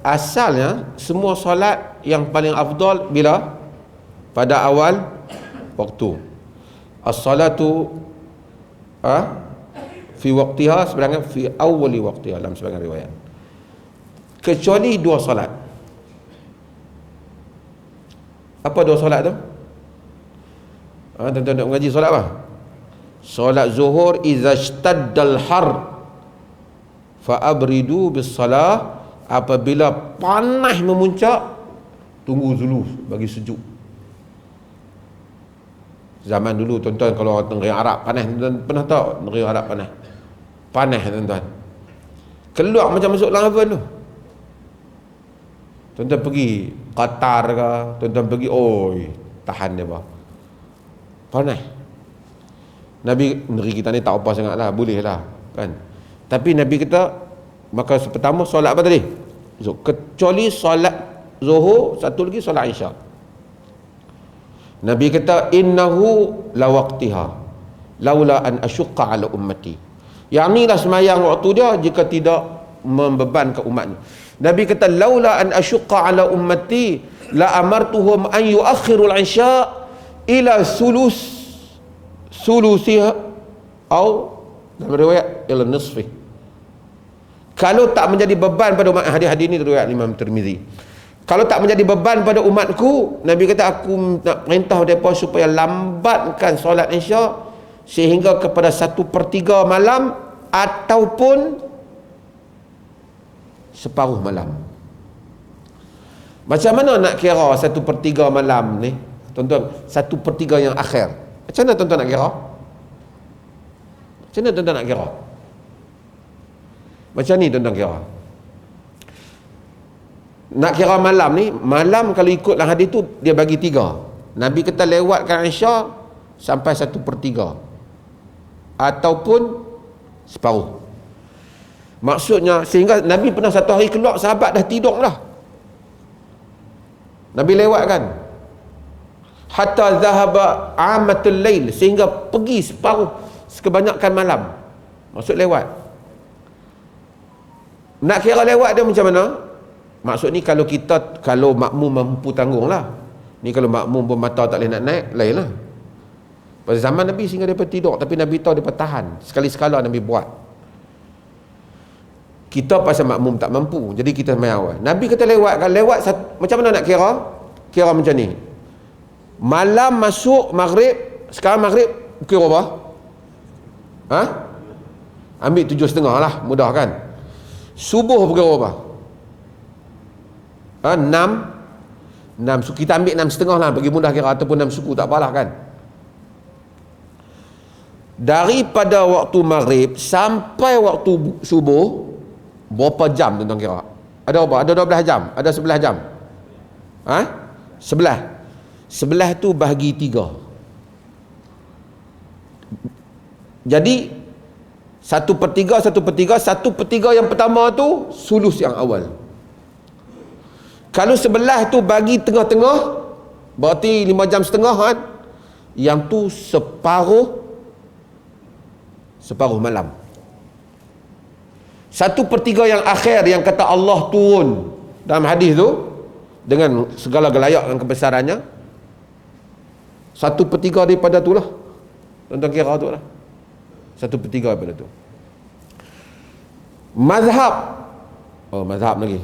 asalnya semua solat yang paling afdal bila? Pada awal waktu. As-salatu fi waqtiha, sebenarnya fi awwali waqtiha dalam sebagian riwayat. Kecuali 2 solat. Apa 2 solat tu? Tuan-tuan nak mengaji solat apa? Solat zuhur, idza ishtaddal har fa abridu bis salah, apabila panas memuncak tunggu dulu bagi sejuk. Zaman dulu tuan-tuan kalau negeri Arab panas, tuan-tuan pernah tahu negeri Arab panas? Panas tuan-tuan. Keluar macam masuk dalam oven tu. Tuan-tuan pergi Qatar ke, tuan-tuan pergi, oi, tahan dia bah. Panas. Nabi, negeri kita ni tak apa sangat lah, boleh lah kan. Tapi Nabi kata, maka pertama solat apa tadi? Kecuali solat zuhur, satu lagi solat Isyak. Nabi kata, innahu la waqtiha laula an asyqa ala ummati. Yang ni lah semayang waktu dia jika tidak membebankan umatnya. Nabi kata, laula an asyqa ala ummati la amartuhum an yuakhirul isya ila sulusiha atau dalam riwayat ila nisfi. Kalau tak menjadi beban pada umat, hadis-hadis ini riwayat Imam Tirmizi. Kalau tak menjadi beban pada umatku, Nabi kata aku nak perintah mereka supaya lambatkan solat Isya sehingga kepada 1/3 malam ataupun separuh malam. Macam mana nak kira 1/3 malam ni? Tuan-tuan, 1/3 yang akhir. Macam mana tuan-tuan nak kira? Macam mana tuan-tuan nak kira? Macam ni tuan-tuan kira. Nak kira malam ni, malam kalau ikut dalam hadis tu dia bagi 3. Nabi kata lewatkan Isya sampai 1/3 ataupun separuh. Maksudnya sehingga Nabi pernah satu hari keluar, sahabat dah tidur dah, Nabi lewatkan hatta zahaba amatul lail, sehingga pergi separuh kebanyakan malam. Maksud lewat. Nak kira lewat dia macam mana? Maksud ni kalau makmum mampu tanggung lah. Ni kalau makmum pun mata tak boleh nak naik, lain lah. Pada zaman Nabi, sehingga dia tidur, tapi Nabi tahu dia tahan. Sekali-sekala Nabi buat. Kita pasal makmum tak mampu, jadi kita sembahyang awal. Nabi kata lewat macam mana nak kira? Kira macam ni. Malam masuk maghrib, sekarang maghrib pukul berapa? Ha? Ambil 7.30 lah, mudah kan? Subuh pukul berapa? Ha, 6. So kita ambil 6.30 lah, bagi mudah kira, ataupun 6 suku, tak apalah kan? Daripada waktu maghrib sampai waktu subuh, berapa jam tuan-tuan kira? Ada berapa? Ada 12 jam? Ada 11 jam? Ha? 11 tu bahagi 3. Jadi 1/3 yang pertama tu sulus yang awal. Kalau 11 tu bagi tengah-tengah, berarti 5 jam setengah kan? Yang tu separuh malam. 1/3 yang akhir yang kata Allah turun dalam hadis tu dengan segala gelayak dan kebesarannya, 1/3 daripada tu lah. Tuan-tuan kira tu lah. 1/3 daripada tu. Mazhab. Oh, mazhab lagi.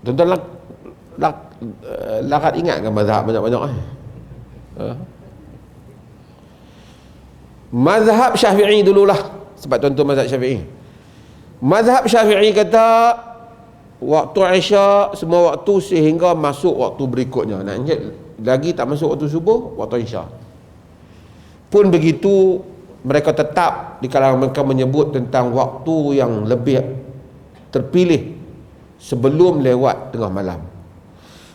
Tuan-tuan lakat ingat kan mazhab banyak-banyak Mazhab Syafi'i dululah, sebab tuan-tuan mazhab Syafi'i. Mazhab Syafi'i kata waktu Isya semua waktu sehingga masuk waktu berikutnya. Nak ingat lagi tak masuk waktu subuh, waktu Isya. Pun begitu, mereka tetap di kalangan mereka menyebut tentang waktu yang lebih terpilih sebelum lewat tengah malam.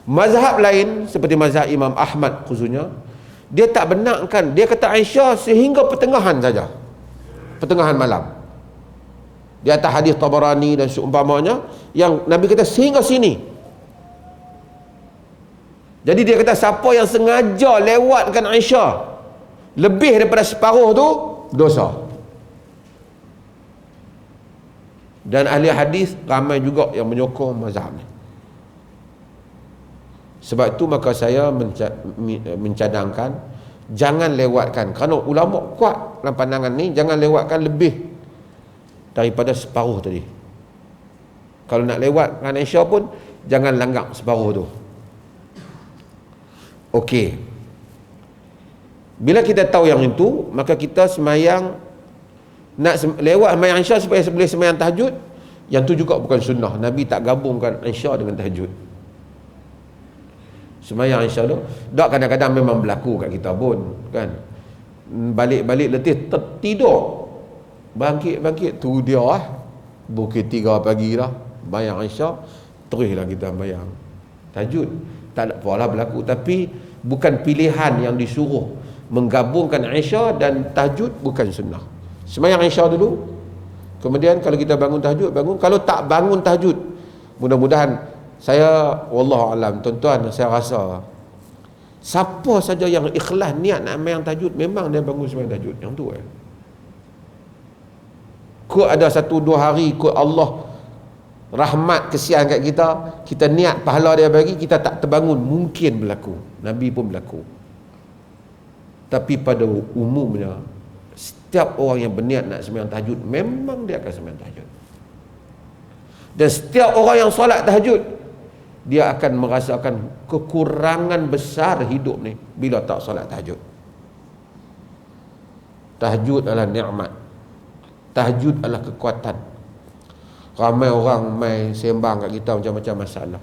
Mazhab lain seperti mazhab Imam Ahmad khususnya, dia tak benarkan, dia kata Aisyah sehingga pertengahan saja, pertengahan malam. Di atas hadis Tabarani dan seumpamanya, yang Nabi kata sehingga sini. Jadi dia kata siapa yang sengaja lewatkan Aisyah lebih daripada separuh tu, dosa. Dan ahli hadis ramai juga yang menyokong mazhab ni. Sebab itu maka saya mencadangkan jangan lewatkan, kerana ulama kuat dalam pandangan ni, jangan lewatkan lebih daripada separuh tadi. Kalau nak lewatkan Aisyah pun jangan langgak separuh tu. Okey, bila kita tahu yang itu, maka kita semayang, nak lewat semayang Aisyah supaya boleh semayang tahajud, yang tu juga bukan sunnah. Nabi tak gabungkan Aisyah dengan tahajud. Semayang Aisyah tu tak, kadang-kadang memang berlaku kat kita pun kan, balik-balik letih tertidur, bangkit tu dia pukul 3 pagi dah bayang Aisyah, teruslah kita bayang tahajud. Tak ada apalah berlaku, tapi bukan pilihan yang disuruh menggabungkan Aisyah dan tahajud, bukan sunnah. Semayang Aisyah dulu, kemudian kalau kita bangun tahajud, bangun. Kalau tak bangun tahajud, mudah-mudahan, saya wallahu alam tuan-tuan, saya rasa siapa saja yang ikhlas niat nak semayang tahajud, memang dia bangun semayang tahajud yang tu Kok ada 1-2 hari kok Allah rahmat kesian kat kita niat pahala dia bagi, kita tak terbangun, mungkin berlaku. Nabi pun berlaku. Tapi pada umumnya setiap orang yang berniat nak sembahyang tahajud, memang dia akan sembahyang tahajud. Dan setiap orang yang solat tahajud, dia akan merasakan kekurangan besar hidup ni bila tak solat tahajud. Tahajud adalah nikmat. Tahajud adalah kekuatan. Ramai orang mai sembang kat kita macam-macam masalah.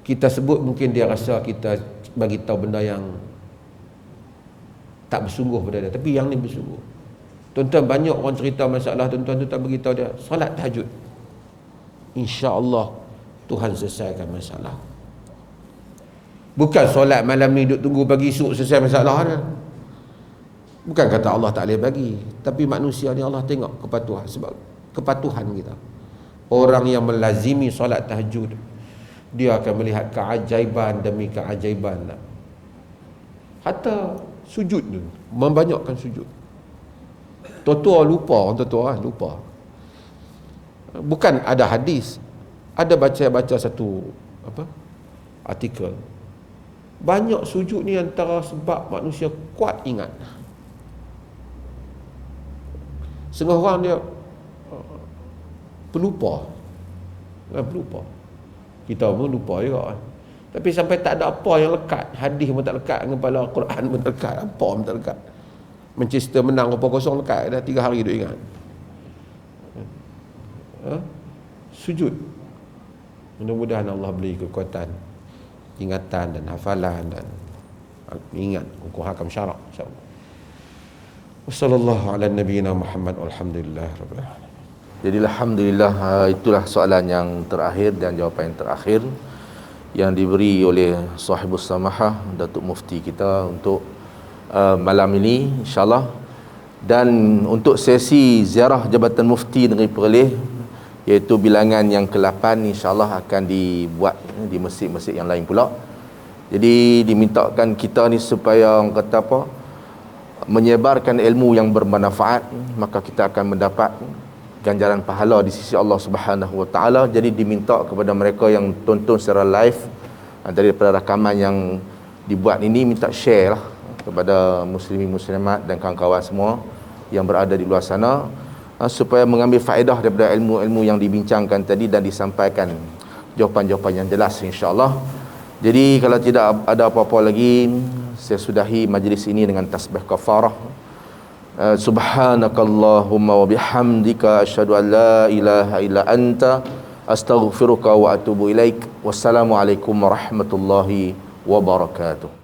Kita sebut, mungkin dia rasa kita bagi tahu benda yang tak bersungguh pada dia, tapi yang ni bersungguh. Tuan-tuan, banyak orang cerita masalah, tuan-tuan beritahu dia solat tahajud, insya-Allah Tuhan selesaikan masalah. Bukan solat malam ni duk tunggu pagi esok selesai masalah dia. Bukan kata Allah tak boleh bagi, tapi manusia ni Allah tengok kepatuhan, sebab kepatuhan kita. Orang yang melazimi solat tahajud, dia akan melihat keajaiban demi keajaiban lah. Hatta sujud tu, membanyakkan sujud. Tua-tua lupa, orang tua-tua lupa. Bukan ada hadis, ada baca satu artikel. Banyak sujud ni antara sebab manusia kuat ingat. Setengah orang dia pelupa. Pelupa. Kita pun lupa juga. Tapi sampai tak ada apa yang lekat. Hadis pun tak lekat, dengan kepala Quran pun tak lekat, apa pun tak lekat. Manchester menang 0-0 lekat, dah 3 hari duk ingat. Sujud. Mudah-mudahan Allah beri kekuatan, ingatan dan hafalan dan ingat hukum hakam syarak, insya-Allah. Wassallallahu ala nabiyyina Muhammad walhamdulillah rabbil alamin. Jadi alhamdulillah, itulah soalan yang terakhir dan jawapan yang terakhir yang diberi oleh Sahibus Samahah Datuk Mufti kita untuk malam ini, insya-Allah. Dan untuk sesi ziarah Jabatan Mufti Negeri Perlis, iaitu bilangan yang ke-8, insya-Allah akan dibuat di masjid-masjid yang lain pula. Jadi dimintakan kita ni supaya orang kata apa, menyebarkan ilmu yang bermanfaat, maka kita akan mendapat ganjaran pahala di sisi Allah Subhanahu Wa Taala. Jadi diminta kepada mereka yang tonton secara live daripada rakaman yang dibuat ini, minta share lah kepada muslimin muslimat dan kawan-kawan semua yang berada di luar sana, supaya mengambil faedah daripada ilmu-ilmu yang dibincangkan tadi dan disampaikan jawapan-jawapan yang jelas, insya-Allah. Jadi kalau tidak ada apa-apa lagi, saya sudahi majlis ini dengan tasbih kafarah. Subhanakallahumma wa bihamdika asyhadu an la ilaha illa anta astaghfiruka wa atubu ilaik. Wassalamualaikum warahmatullahi wabarakatuh.